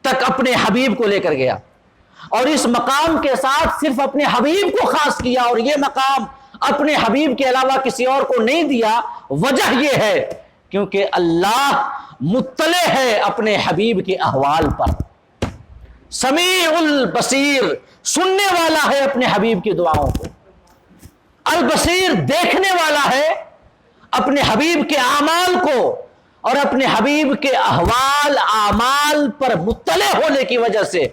تک اپنے حبیب کو لے کر گیا، اور اس مقام کے ساتھ صرف اپنے حبیب کو خاص کیا، اور یہ مقام اپنے حبیب کے علاوہ کسی اور کو نہیں دیا۔ وجہ یہ ہے کیونکہ اللہ مطلع ہے اپنے حبیب کے احوال پر، سمیع البصیر، سننے والا ہے اپنے حبیب کی دعاؤں کو، البصیر دیکھنے والا ہے اپنے حبیب کے اعمال کو، اور اپنے حبیب کے احوال اعمال پر مطلع ہونے کی وجہ سے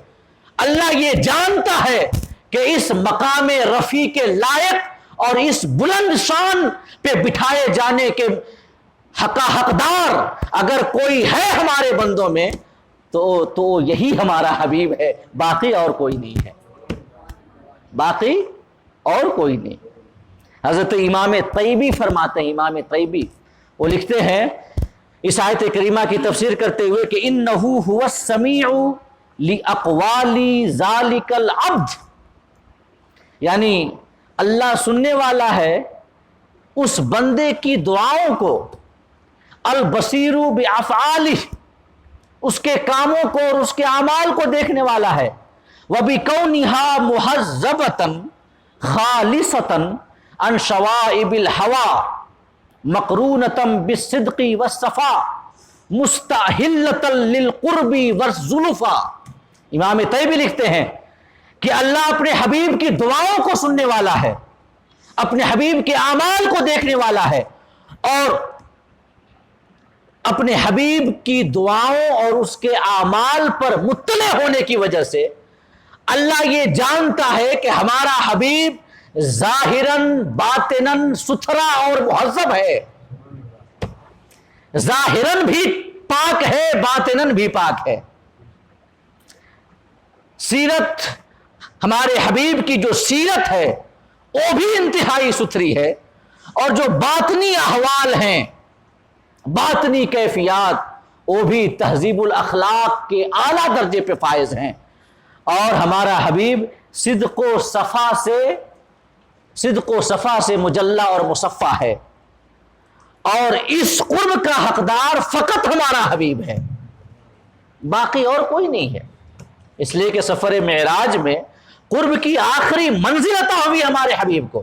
اللہ یہ جانتا ہے کہ اس مقام رفیع کے لائق اور اس بلند شان پہ بٹھائے جانے کے حقدار اگر کوئی ہے ہمارے بندوں میں تو یہی ہمارا حبیب ہے، باقی اور کوئی نہیں ہے، باقی اور کوئی نہیں۔ حضرت امام طیبی فرماتے ہیں، امام طیبی وہ لکھتے ہیں اس آیت کریمہ کی تفسیر کرتے ہوئے کہ انہو هو السمیع لاقوال ذالک العبد، یعنی اللہ سننے والا ہے اس بندے کی دعاؤں کو، البصیر بافعالہ، اس کے کاموں کو اور اس کے اعمال کو دیکھنے والا ہے، وبکونھا مہذبۃ خالصۃ عن شوائب الہوى مقرونۃ بالصدق والصفاء مستحلۃ للقرب والزلفى۔ امام طیبی لکھتے ہیں کہ اللہ اپنے حبیب کی دعاؤں کو سننے والا ہے، اپنے حبیب کے اعمال کو دیکھنے والا ہے، اور اپنے حبیب کی دعاؤں اور اس کے اعمال پر مطلع ہونے کی وجہ سے اللہ یہ جانتا ہے کہ ہمارا حبیب ظاہراً باطناً ستھرا اور مہذب ہے، ظاہراً بھی پاک ہے باطناً بھی پاک ہے۔ سیرت، ہمارے حبیب کی جو سیرت ہے وہ بھی انتہائی ستھری ہے، اور جو باطنی احوال ہیں، باطنی کیفیات، وہ بھی تہذیب الاخلاق کے اعلیٰ درجے پہ فائز ہیں، اور ہمارا حبیب صدق و صفا سے مجلہ اور مصفہ ہے، اور اس قرب کا حقدار فقط ہمارا حبیب ہے، باقی اور کوئی نہیں ہے۔ اس لیے کہ سفر معراج میں قرب کی آخری منزل عطا ہوئی ہمارے حبیب کو،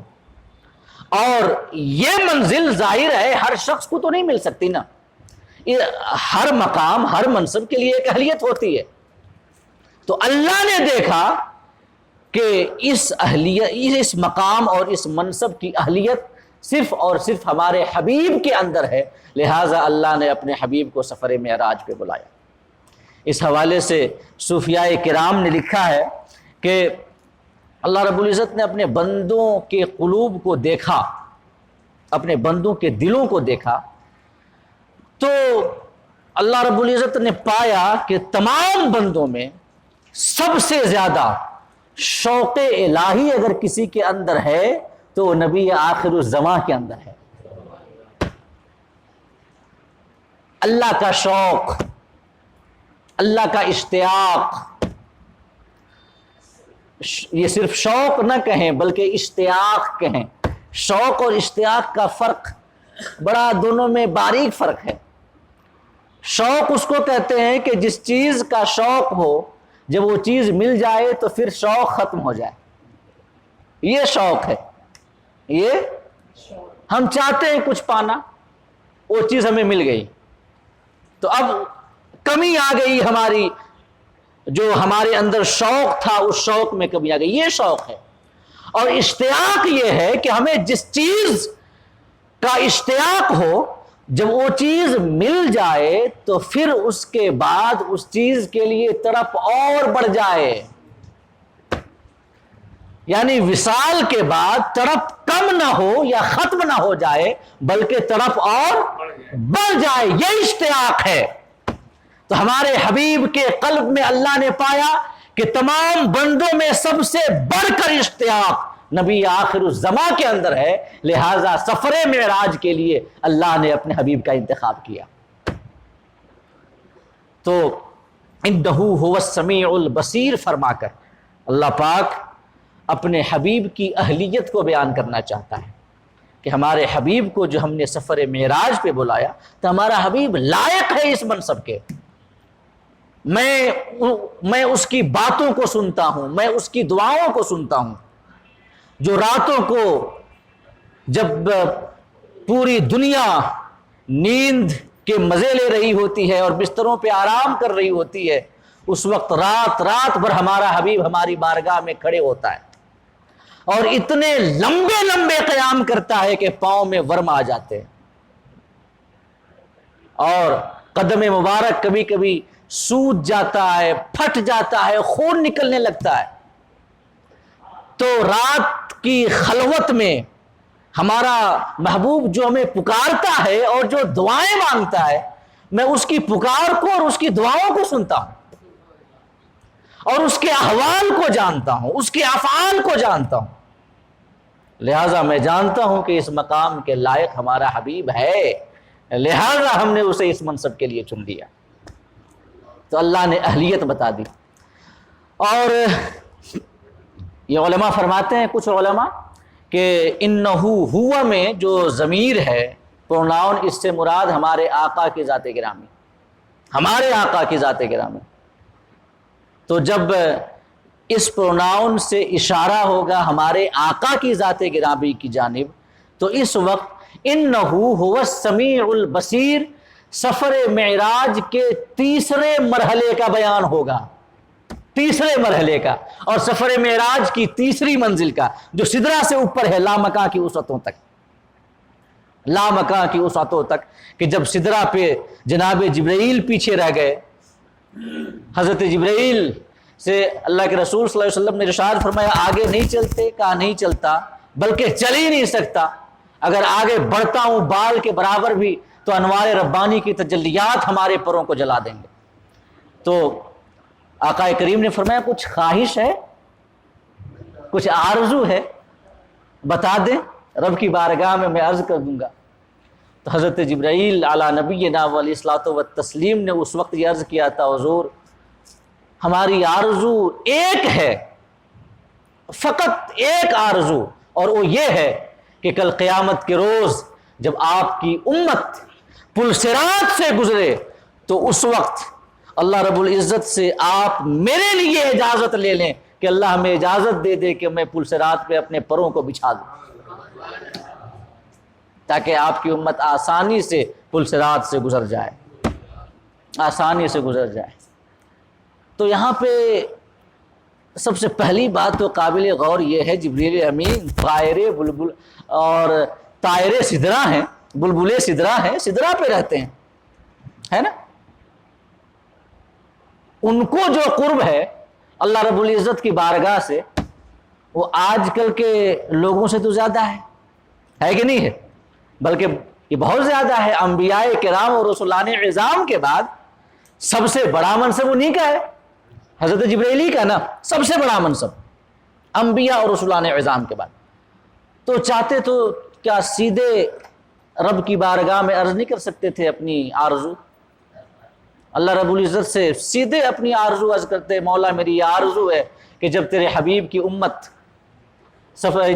اور یہ منزل ظاہر ہے ہر شخص کو تو نہیں مل سکتی نا، ہر مقام ہر منصب کے لیے ایک اہلیت ہوتی ہے، تو اللہ نے دیکھا کہ اس مقام اور اس منصب کی اہلیت صرف اور صرف ہمارے حبیب کے اندر ہے، لہٰذا اللہ نے اپنے حبیب کو سفر معراج پہ بلایا۔ اس حوالے سے صوفیاء کرام نے لکھا ہے کہ اللہ رب العزت نے اپنے بندوں کے قلوب کو دیکھا، اپنے بندوں کے دلوں کو دیکھا، تو اللہ رب العزت نے پایا کہ تمام بندوں میں سب سے زیادہ شوق الہی اگر کسی کے اندر ہے تو وہ نبی آخر الزماں کے اندر ہے۔ اللہ کا شوق، اللہ کا اشتیاق، یہ صرف شوق نہ کہیں بلکہ اشتیاق کہیں۔ شوق اور اشتیاق کا فرق بڑا، دونوں میں باریک فرق ہے۔ شوق اس کو کہتے ہیں کہ جس چیز کا شوق ہو، جب وہ چیز مل جائے تو پھر شوق ختم ہو جائے، یہ شوق ہے۔ یہ ہم چاہتے ہیں کچھ پانا، وہ چیز ہمیں مل گئی تو اب کمی آ گئی، ہماری جو ہمارے اندر شوق تھا اس شوق میں کمی آ گئی، یہ شوق ہے۔ اور اشتیاق یہ ہے کہ ہمیں جس چیز کا اشتیاق ہو، جب وہ چیز مل جائے تو پھر اس کے بعد اس چیز کے لیے تڑپ اور بڑھ جائے، یعنی وصال کے بعد تڑپ کم نہ ہو یا ختم نہ ہو جائے بلکہ تڑپ اور بڑھ جائے، یہ اشتیاق ہے۔ تو ہمارے حبیب کے قلب میں اللہ نے پایا کہ تمام بندوں میں سب سے بڑھ کر اشتیاق نبی آخر الزماں کے اندر ہے، لہذا سفر معراج کے لیے اللہ نے اپنے حبیب کا انتخاب کیا۔ تو انہ هو السمیع البصیر فرما کر اللہ پاک اپنے حبیب کی اہلیت کو بیان کرنا چاہتا ہے کہ ہمارے حبیب کو جو ہم نے سفر معراج پہ بلایا تو ہمارا حبیب لائق ہے اس منصب کے۔ میں اس کی باتوں کو سنتا ہوں، میں اس کی دعاؤں کو سنتا ہوں، جو راتوں کو جب پوری دنیا نیند کے مزے لے رہی ہوتی ہے اور بستروں پہ آرام کر رہی ہوتی ہے، اس وقت رات رات بھر ہمارا حبیب ہماری بارگاہ میں کھڑے ہوتا ہے اور اتنے لمبے لمبے قیام کرتا ہے کہ پاؤں میں ورم آ جاتے ہیں اور قدم مبارک کبھی کبھی سوج جاتا ہے، پھٹ جاتا ہے، خون نکلنے لگتا ہے۔ تو رات کی خلوت میں ہمارا محبوب جو ہمیں پکارتا ہے اور جو دعائیں مانگتا ہے، میں اس کی پکار کو اور اس کی دعاؤں کو سنتا ہوں اور اس کے احوال کو جانتا ہوں، اس کے افعال کو جانتا ہوں۔ لہٰذا میں جانتا ہوں کہ اس مقام کے لائق ہمارا حبیب ہے، لہٰذا ہم نے اسے اس منصب کے لیے چن لیا۔ تو اللہ نے اہلیت بتا دی۔ اور یہ علماء فرماتے ہیں، کچھ علماء، کہ انہو ہوا میں جو ضمیر ہے پروناؤن، اس سے مراد ہمارے آقا کی ذات گرامی، ہمارے آقا کی ذات گرامی۔ تو جب اس پروناؤن سے اشارہ ہوگا ہمارے آقا کی ذات گرامی کی جانب، تو اس وقت انہو ہوا السمیع البصیر سفر معراج کے تیسرے مرحلے کا بیان ہوگا، تیسرے مرحلے کا، اور سفر معراج کی تیسری منزل کا، جو سدرہ سے اوپر ہے لامکاں کی وسعتوں تک، لامکاں کی وسعتوں تک، کہ جب سدرہ پہ جناب جبرائیل پیچھے رہ گئے، حضرت جبرائیل سے اللہ کے رسول صلی اللہ علیہ وسلم نے ارشاد فرمایا آگے نہیں چلتے، کہا نہیں چلتا، بلکہ چل ہی نہیں سکتا، اگر آگے بڑھتا ہوں بال کے برابر بھی تو انوار ربانی کی تجلیات ہمارے پروں کو جلا دیں گے۔ تو آقا کریم نے فرمایا کچھ خواہش ہے، کچھ آرزو ہے، بتا دیں، رب کی بارگاہ میں میں عرض کر دوں گا۔ تو حضرت جبرائیل علی نبینا علیہ الصلوۃ والتسلیم نے اس وقت یہ عرض کیا تھا، حضور ہماری آرزو ایک ہے، فقط ایک آرزو، اور وہ یہ ہے کہ کل قیامت کے روز جب آپ کی امت پل صراط سے گزرے تو اس وقت اللہ رب العزت سے آپ میرے لیے اجازت لے لیں کہ اللہ ہمیں اجازت دے دے کہ میں پل صراط پہ اپنے پروں کو بچھا دوں، تاکہ آپ کی امت آسانی سے پل صراط سے گزر جائے، آسانی سے گزر جائے۔ تو یہاں پہ سب سے پہلی بات تو قابل غور یہ ہے، جبریل امین طائر بلبل اور طائر سدرہ ہیں، بلبل سدرہ ہیں، سدرہ پہ رہتے ہیں، ہے نا؟ ان کو جو قرب ہے اللہ رب العزت کی بارگاہ سے، وہ آج کل کے لوگوں سے تو زیادہ ہے کہ نہیں ہے؟ بلکہ یہ بہت زیادہ ہے۔ انبیاء کرام اور رسولان عظام کے بعد سب سے بڑا منصب انہی کا ہے، حضرت جبرائیل کا نا، سب سے بڑا منصب انبیاء اور رسولان عظام کے بعد۔ تو چاہتے تو کیا سیدھے رب کی بارگاہ میں عرض نہیں کر سکتے تھے اپنی آرزو؟ اللہ رب العزت سے سیدھے اپنی آرزو عرض کرتے، مولا میری یہ آرزو ہے کہ جب تیرے حبیب کی امت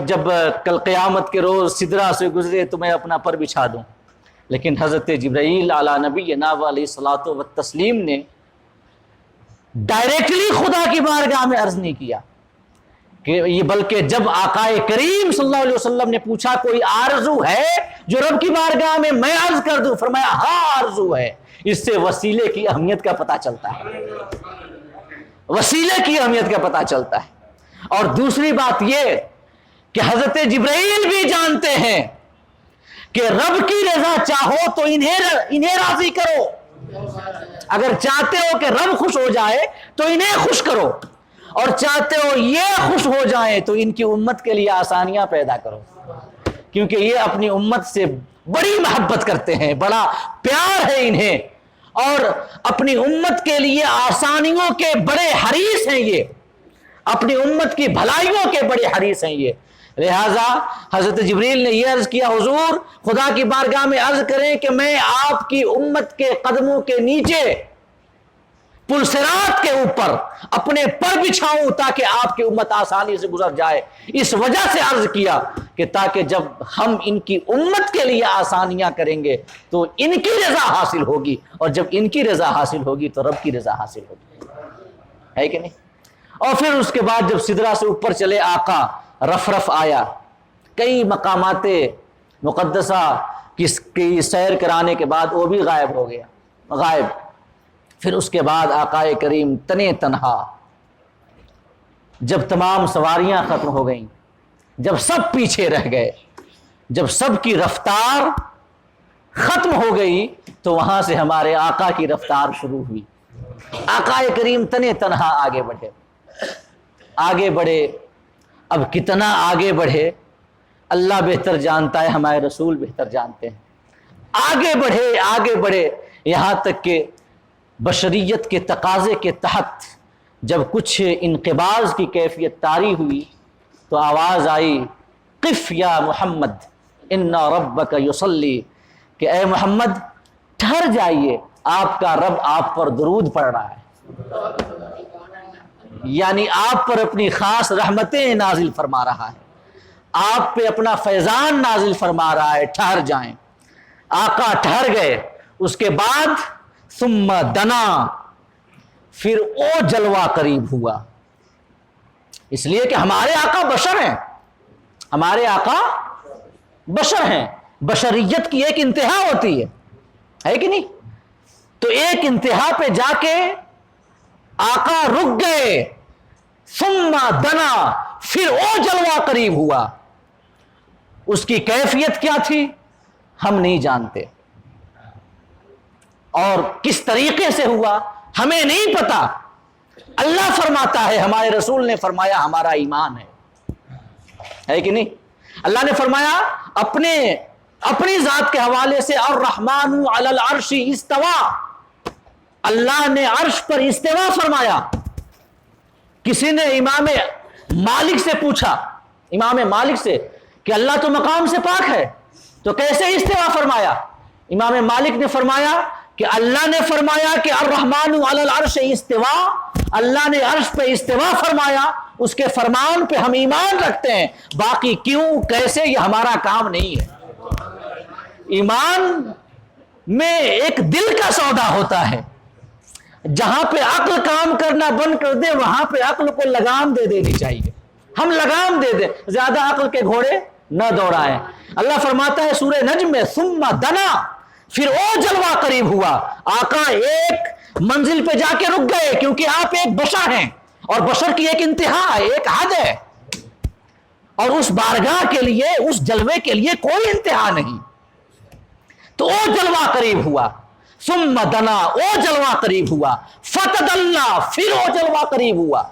جب کل قیامت کے روز سدرہ سے گزرے تو میں اپنا پر بچھا دوں۔ لیکن حضرت جبرائیل علی نبینا علیہ الصلوۃ والتسلیم نے ڈائریکٹلی خدا کی بارگاہ میں عرض نہیں کیا کہ یہ، بلکہ جب آقا کریم صلی اللہ علیہ وسلم نے پوچھا کوئی آرزو ہے جو رب کی بارگاہ میں عرض کر دوں، فرمایا ہاں آرزو ہے۔ اس سے وسیلے کی اہمیت کا پتہ چلتا ہے، وسیلے کی اہمیت کا پتہ چلتا ہے۔ اور دوسری بات یہ کہ حضرت جبرائیل بھی جانتے ہیں کہ رب کی رضا چاہو تو انہیں راضی کرو، اگر چاہتے ہو کہ رب خوش ہو جائے تو انہیں خوش کرو، اور چاہتے ہو یہ خوش ہو جائیں تو ان کی امت کے لیے آسانیاں پیدا کرو، کیونکہ یہ اپنی امت سے بڑی محبت کرتے ہیں، بڑا پیار ہے انہیں، اور اپنی امت کے لیے آسانیوں کے بڑے حریص ہیں، یہ اپنی امت کی بھلائیوں کے بڑے حریص ہیں یہ۔ لہذا حضرت جبریل نے یہ عرض کیا، حضور خدا کی بارگاہ میں عرض کریں کہ میں آپ کی امت کے قدموں کے نیچے پل صراط کے اوپر اپنے پر بچھاؤں تاکہ آپ کی امت آسانی سے گزر جائے۔ اس وجہ سے عرض کیا کہ تاکہ جب ہم ان کی امت کے لیے آسانیاں کریں گے تو ان کی رضا حاصل ہوگی، اور جب ان کی رضا حاصل ہوگی تو رب کی رضا حاصل ہوگی، ہے کہ نہیں؟ اور پھر اس کے بعد جب سدرہ سے اوپر چلے آقا، رف آیا، کئی مقامات مقدسہ کی سیر کرانے کے بعد وہ بھی غائب ہو گیا، غائب۔ پھر اس کے بعد آقا کریم تنے تنہا، جب تمام سواریاں ختم ہو گئیں، جب سب پیچھے رہ گئے، جب سب کی رفتار ختم ہو گئی، تو وہاں سے ہمارے آقا کی رفتار شروع ہوئی۔ آقا کریم تنے تنہا آگے بڑھے، آگے بڑھے۔ اب کتنا آگے بڑھے اللہ بہتر جانتا ہے، ہمارے رسول بہتر جانتے ہیں۔ آگے بڑھے آگے بڑھے، یہاں تک کہ بشریت کے تقاضے کے تحت جب کچھ انقباض کی کیفیت طاری ہوئی تو آواز آئی، قف یا محمد ان ربک یصلی، کہ اے محمد ٹھہر جائیے، آپ کا رب آپ پر درود پڑھ رہا ہے، یعنی آپ پر اپنی خاص رحمتیں نازل فرما رہا ہے، آپ پہ اپنا فیضان نازل فرما رہا ہے، ٹھہر جائیں۔ آقا ٹھہر گئے۔ اس کے بعد ثم دنا، پھر او جلوہ قریب ہوا، اس لیے کہ ہمارے آقا بشر ہیں، ہمارے آقا بشر ہیں، بشریت کی ایک انتہا ہوتی ہے کہ نہیں؟ تو ایک انتہا پہ جا کے آقا رک گئے، ثم دنا، پھر او جلوہ قریب ہوا۔ اس کی کیفیت کیا تھی ہم نہیں جانتے، اور کس طریقے سے ہوا ہمیں نہیں پتا۔ اللہ فرماتا ہے، ہمارے رسول نے فرمایا، ہمارا ایمان ہے کہ نہیں؟ اللہ نے فرمایا اپنی ذات کے حوالے سے، الرحمن علی العرش استوا، اللہ نے عرش پر استوا فرمایا۔ کسی نے امام مالک سے پوچھا، امام مالک سے، کہ اللہ تو مقام سے پاک ہے تو کیسے استوا فرمایا؟ امام مالک نے فرمایا کہ اللہ نے فرمایا کہ الرحمن علی العرش استوا، اللہ نے عرش پہ استوا فرمایا، اس کے فرمان پہ ہم ایمان رکھتے ہیں، باقی کیوں کیسے یہ ہمارا کام نہیں ہے۔ ایمان میں ایک دل کا سودا ہوتا ہے، جہاں پہ عقل کام کرنا بند کر دے وہاں پہ عقل کو لگام دے دینی چاہیے، ہم لگام دے دیں، زیادہ عقل کے گھوڑے نہ دوڑائیں۔ اللہ فرماتا ہے سورہ نجم میں، ثم دنا، پھر او جلوہ قریب ہوا۔ آقا ایک منزل پہ جا کے رک گئے، کیونکہ آپ ایک بشر ہیں، اور بشر کی ایک انتہا ہے، ایک حد ہے، اور اس بارگاہ کے لیے، اس جلوے کے لیے کوئی انتہا نہیں۔ تو او جلوہ قریب ہوا، ثم دنا، او جلوہ قریب ہوا، فتدلا، پھر او جلوہ قریب ہوا۔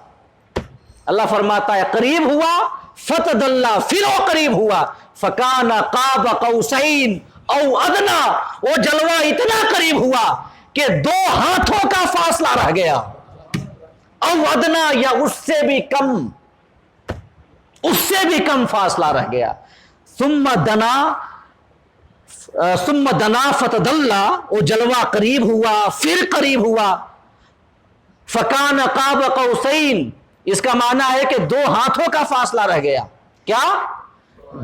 اللہ فرماتا ہے قریب ہوا، فتدلا، پھر او قریب ہوا، فکان قاب قوسین او ادنا، وہ جلوہ اتنا قریب ہوا کہ 2 ہاتھوں کا فاصلہ رہ گیا، او ادنا، یا اس سے بھی کم فاصلہ رہ گیا۔ ثم دنا فتدلا، وہ جلوہ قریب ہوا، پھر قریب ہوا، فکان قاب قوسین، اس کا معنی ہے کہ 2 ہاتھوں کا فاصلہ رہ گیا۔ کیا؟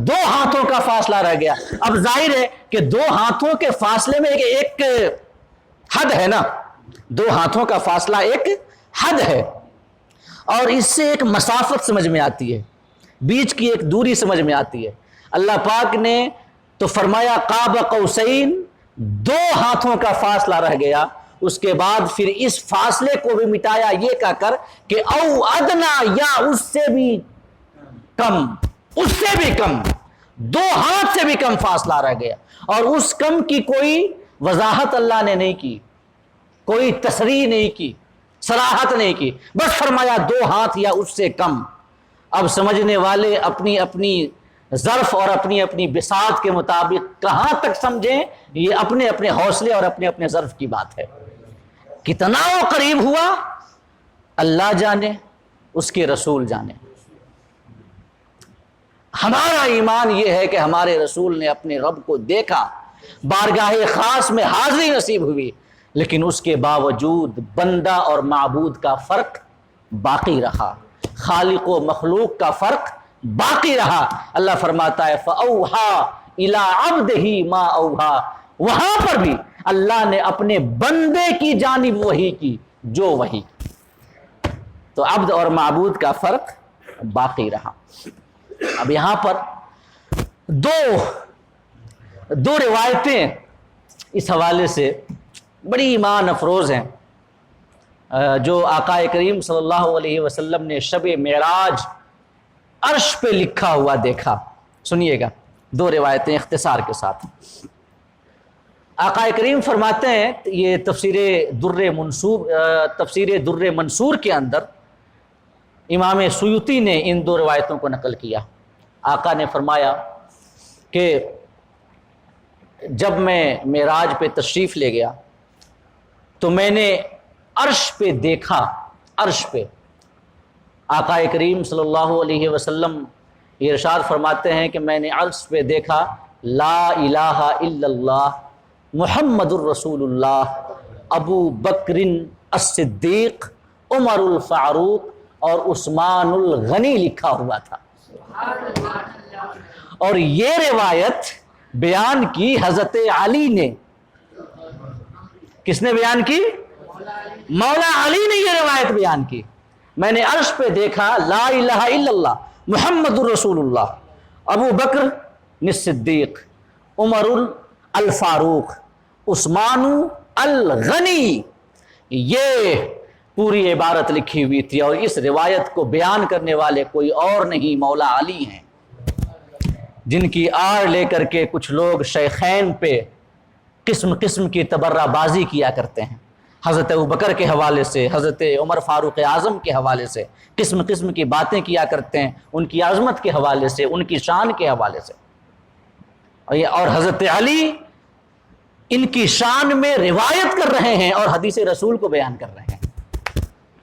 2 ہاتھوں کا فاصلہ رہ گیا۔ اب ظاہر ہے کہ 2 ہاتھوں کے فاصلے میں ایک حد ہے نا، 2 ہاتھوں کا فاصلہ ایک حد ہے، اور اس سے ایک مسافت سمجھ میں آتی ہے، بیچ کی ایک دوری سمجھ میں آتی ہے۔ اللہ پاک نے تو فرمایا قاب قوسین، 2 ہاتھوں کا فاصلہ رہ گیا، اس کے بعد پھر اس فاصلے کو بھی مٹایا یہ کہہ کر کہ او ادنا، یا اس سے بھی کم، اس سے بھی کم، 2 ہاتھ سے بھی کم فاصلہ رہ گیا، اور اس کم کی کوئی وضاحت اللہ نے نہیں کی، کوئی تصریح نہیں کی، صراحت نہیں کی، بس فرمایا 2 ہاتھ یا اس سے کم۔ اب سمجھنے والے اپنی اپنی ظرف اور اپنی اپنی بساط کے مطابق کہاں تک سمجھیں، یہ اپنے اپنے حوصلے اور اپنے اپنے ظرف کی بات ہے۔ کتنا وہ قریب ہوا اللہ جانے، اس کے رسول جانے۔ ہمارا ایمان یہ ہے کہ ہمارے رسول نے اپنے رب کو دیکھا، بارگاہ خاص میں حاضری نصیب ہوئی، لیکن اس کے باوجود بندہ اور معبود کا فرق باقی رہا، خالق و مخلوق کا فرق باقی رہا۔ اللہ فرماتا ہے فَأَوْحَا إِلَىٰ عَبْدِهِ مَا أَوْحَا، وہاں پر بھی اللہ نے اپنے بندے کی جانب وحی کی جو وحی، تو عبد اور معبود کا فرق باقی رہا۔ اب یہاں پر دو روایتیں اس حوالے سے بڑی ایمان افروز ہیں۔ جو آقا کریم صلی اللہ علیہ وسلم نے شب معراج عرش پہ لکھا ہوا دیکھا. سنیے گا دو روایتیں اختصار کے ساتھ. آقا کریم فرماتے ہیں، یہ تفسیر در منصور کے اندر امام سیوطی نے ان دو روایتوں کو نقل کیا. آقا نے فرمایا کہ جب میں معراج پہ تشریف لے گیا تو میں نے عرش پہ دیکھا. عرش پہ آقا کریم صلی اللہ علیہ وسلم یہ ارشاد فرماتے ہیں کہ میں نے عرش پہ دیکھا لا الہ الا اللہ محمد الرسول اللہ ابو بکر الصدیق عمر الفاروق اور عثمان الغنی لکھا ہوا تھا. اور یہ روایت بیان کی حضرت علی نے. کس نے بیان کی؟ مولا علی نے یہ روایت بیان کی. میں نے عرش پہ دیکھا لا الہ الا اللہ محمد الرسول اللہ ابو بکر الصدیق عمر الفاروق عثمان الغنی. یہ پوری عبارت لکھی ہوئی تھی اور اس روایت کو بیان کرنے والے کوئی اور نہیں مولا علی ہیں، جن کی آڑ لے کر کے کچھ لوگ شیخین پہ قسم قسم کی تبرہ بازی کیا کرتے ہیں. حضرت ابوبکر کے حوالے سے، حضرت عمر فاروق اعظم کے حوالے سے قسم قسم کی باتیں کیا کرتے ہیں، ان کی عظمت کے حوالے سے، ان کی شان کے حوالے سے. اور حضرت علی ان کی شان میں روایت کر رہے ہیں اور حدیث رسول کو بیان کر رہے ہیں.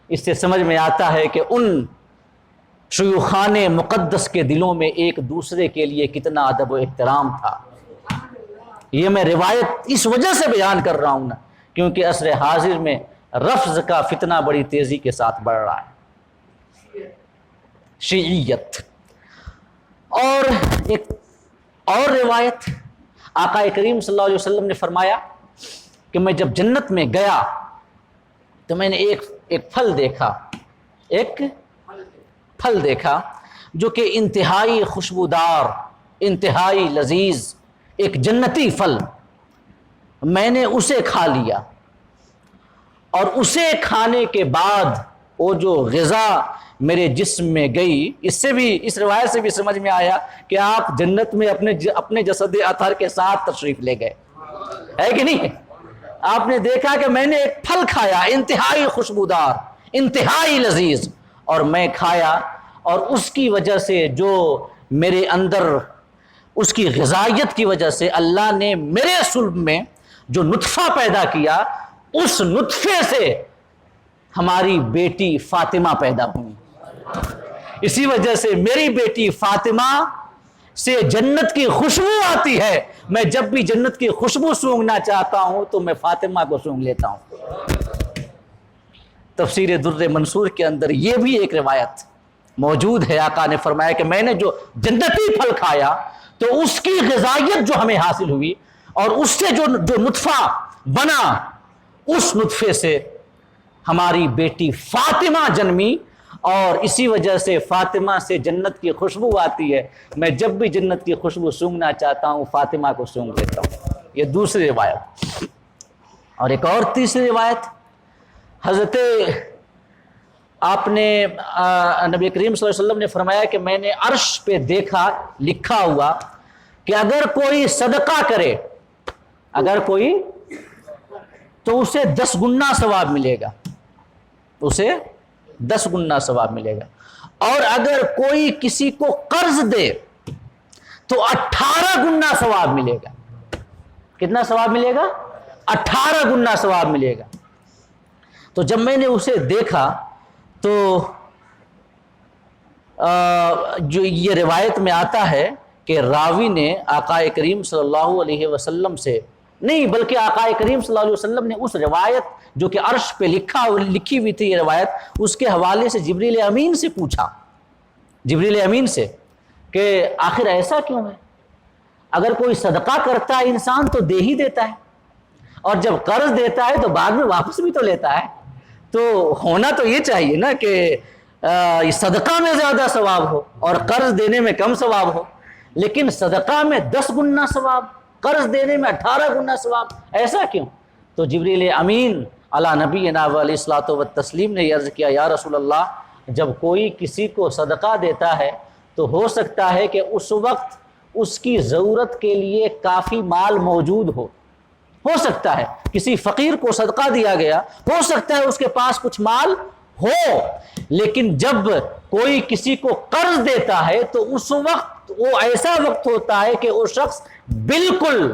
اس سے سمجھ میں آتا ہے کہ ان شیوخان مقدس کے دلوں میں ایک دوسرے کے لیے کتنا ادب و احترام تھا. یہ میں روایت اس وجہ سے بیان کر رہا ہوں نا کیونکہ عصر حاضر میں رفض کا فتنہ بڑی تیزی کے ساتھ بڑھ رہا ہے. شیعیت. اور ایک اور روایت آقا کریم صلی اللہ علیہ وسلم نے فرمایا کہ میں جب جنت میں گیا تو میں نے ایک پھل دیکھا، ایک پھل دیکھا جو کہ انتہائی خوشبودار، انتہائی لذیذ، ایک جنتی پھل. میں نے اسے کھا لیا اور اسے کھانے کے بعد وہ جو غذا میرے جسم میں گئی، اس روایت سے بھی سمجھ میں آیا کہ آپ جنت میں اپنے جسد اطہر کے ساتھ تشریف لے گئے، ہے کہ نہیں؟ آپ نے دیکھا کہ میں نے ایک پھل کھایا انتہائی خوشبودار، انتہائی لذیذ، اور میں کھایا اور اس کی وجہ سے جو میرے اندر اس کی غذائیت کی وجہ سے اللہ نے میرے صلب میں جو نطفہ پیدا کیا، اس نطفے سے ہماری بیٹی فاطمہ پیدا ہوئی. اسی وجہ سے میری بیٹی فاطمہ سے جنت کی خوشبو آتی ہے. میں جب بھی جنت کی خوشبو سونگنا چاہتا ہوں تو میں فاطمہ کو سونگ لیتا ہوں. تفسیر در منصور کے اندر یہ بھی ایک روایت موجود ہے. آقا نے فرمایا کہ میں نے جو جنتی پھل کھایا تو اس کی غذائیت جو ہمیں حاصل ہوئی اور اس سے جو نطفہ بنا، اس نطفے سے ہماری بیٹی فاطمہ جنمی، اور اسی وجہ سے فاطمہ سے جنت کی خوشبو آتی ہے. میں جب بھی جنت کی خوشبو سونگنا چاہتا ہوں فاطمہ کو سونگ لیتا ہوں. یہ دوسری روایت. اور ایک اور تیسری روایت، حضرت آپ نے نبی کریم صلی اللہ علیہ وسلم نے فرمایا کہ میں نے عرش پہ دیکھا لکھا ہوا کہ اگر کوئی صدقہ کرے، اگر کوئی، تو اسے 10 گنا ثواب ملے گا، اسے 10 گنا ثواب ملے گا. اور اگر کوئی کسی کو قرض دے تو 18 گنا ثواب ملے گا. کتنا ثواب ملے گا؟ 18 گنا ثواب ملے گا. تو جب میں نے اسے دیکھا تو جو یہ روایت میں آتا ہے کہ راوی نے آقا کریم صلی اللہ علیہ وسلم سے نہیں، بلکہ آقا کریم صلی اللہ علیہ وسلم نے اس روایت جو کہ عرش پہ لکھی ہوئی تھی، یہ روایت، اس کے حوالے سے جبریل امین سے پوچھا، جبریل امین سے، کہ آخر ایسا کیوں ہے؟ اگر کوئی صدقہ کرتا ہے انسان تو دے ہی دیتا ہے، اور جب قرض دیتا ہے تو بعد میں واپس بھی تو لیتا ہے. تو ہونا تو یہ چاہیے نا کہ صدقہ میں زیادہ ثواب ہو اور قرض دینے میں کم ثواب ہو. لیکن صدقہ میں 10 گنا ثواب، قرض دینے میں 18 گنا ثواب، ایسا کیوں؟ تو جبریل امین علی نبینا علیہ الصلوۃ والتسلیم نے عرض کیا یا رسول اللہ جب کوئی کسی کو صدقہ دیتا ہے تو ہو سکتا ہے کہ اس وقت اس کی ضرورت کے لیے کافی مال موجود ہو سکتا ہے کسی فقیر کو صدقہ دیا گیا، ہو سکتا ہے اس کے پاس کچھ مال ہو، لیکن جب کوئی کسی کو قرض دیتا ہے تو اس وقت وہ ایسا وقت ہوتا ہے کہ وہ شخص بالکل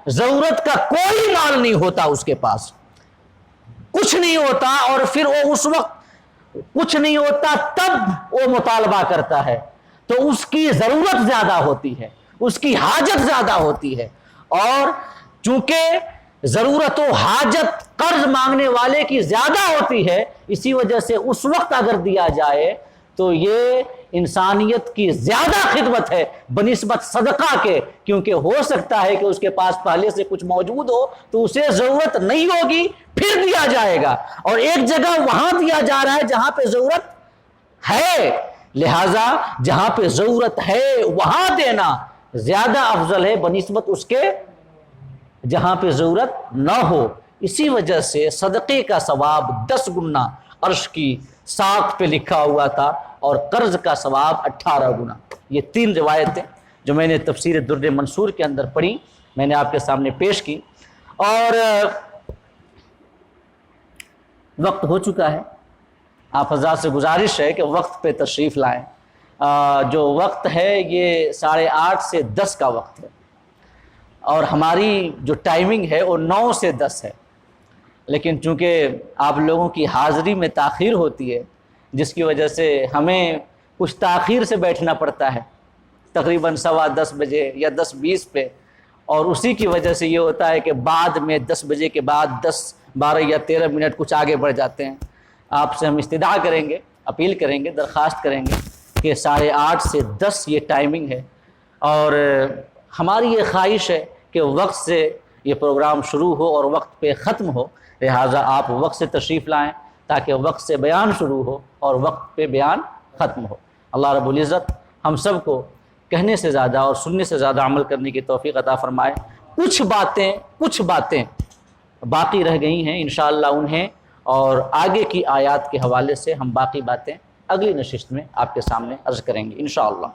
ضرورت کا کوئی مال نہیں ہوتا، اس کے پاس کچھ نہیں ہوتا، اور پھر وہ اس وقت کچھ نہیں ہوتا تب وہ مطالبہ کرتا ہے تو اس کی ضرورت زیادہ ہوتی ہے، اس کی حاجت زیادہ ہوتی ہے، اور چونکہ ضرورت و حاجت قرض مانگنے والے کی زیادہ ہوتی ہے، اسی وجہ سے اس وقت اگر دیا جائے تو یہ انسانیت کی زیادہ خدمت ہے بنسبت صدقہ کے، کیونکہ ہو سکتا ہے کہ اس کے پاس پہلے سے کچھ موجود ہو تو اسے ضرورت نہیں ہوگی، پھر دیا جائے گا، اور ایک جگہ وہاں دیا جا رہا ہے جہاں پہ ضرورت ہے، لہذا جہاں پہ ضرورت ہے وہاں دینا زیادہ افضل ہے بنسبت اس کے جہاں پہ ضرورت نہ ہو۔ اسی وجہ سے صدقے کا ثواب 10 گنا عرش کی ساخت پہ لکھا ہوا تھا، اور قرض کا ثواب 18 گنا۔ یہ 3 روایتیں جو میں نے تفسیر در منصور کے اندر پڑھی میں نے آپ کے سامنے پیش کی، اور وقت ہو چکا ہے، آپ حضرات سے گزارش ہے کہ وقت پہ تشریف لائیں۔ جو وقت ہے یہ 8:30 سے 10 کا وقت ہے، اور ہماری جو ٹائمنگ ہے وہ 9 سے 10 ہے، لیکن چونکہ آپ لوگوں کی حاضری میں تاخیر ہوتی ہے جس کی وجہ سے ہمیں کچھ تاخیر سے بیٹھنا پڑتا ہے، تقریباً 10:15 بجے یا 10:20 پہ، اور اسی کی وجہ سے یہ ہوتا ہے کہ بعد میں 10 بجے کے بعد 10، 12 یا 13 منٹ کچھ آگے بڑھ جاتے ہیں۔ آپ سے ہم استدعا کریں گے، اپیل کریں گے، درخواست کریں گے کہ 8:30 سے 10 یہ ٹائمنگ ہے، اور ہماری یہ خواہش ہے کہ وقت سے یہ پروگرام شروع ہو اور وقت پہ ختم ہو، لہٰذا آپ وقت سے تشریف لائیں تاکہ وقت سے بیان شروع ہو اور وقت پہ بیان ختم ہو۔ اللہ رب العزت ہم سب کو کہنے سے زیادہ اور سننے سے زیادہ عمل کرنے کی توفیق عطا فرمائے۔ کچھ باتیں باقی رہ گئی ہیں، انشاءاللہ انہیں اور آگے کی آیات کے حوالے سے ہم باقی باتیں اگلی نشست میں آپ کے سامنے عرض کریں گے انشاءاللہ۔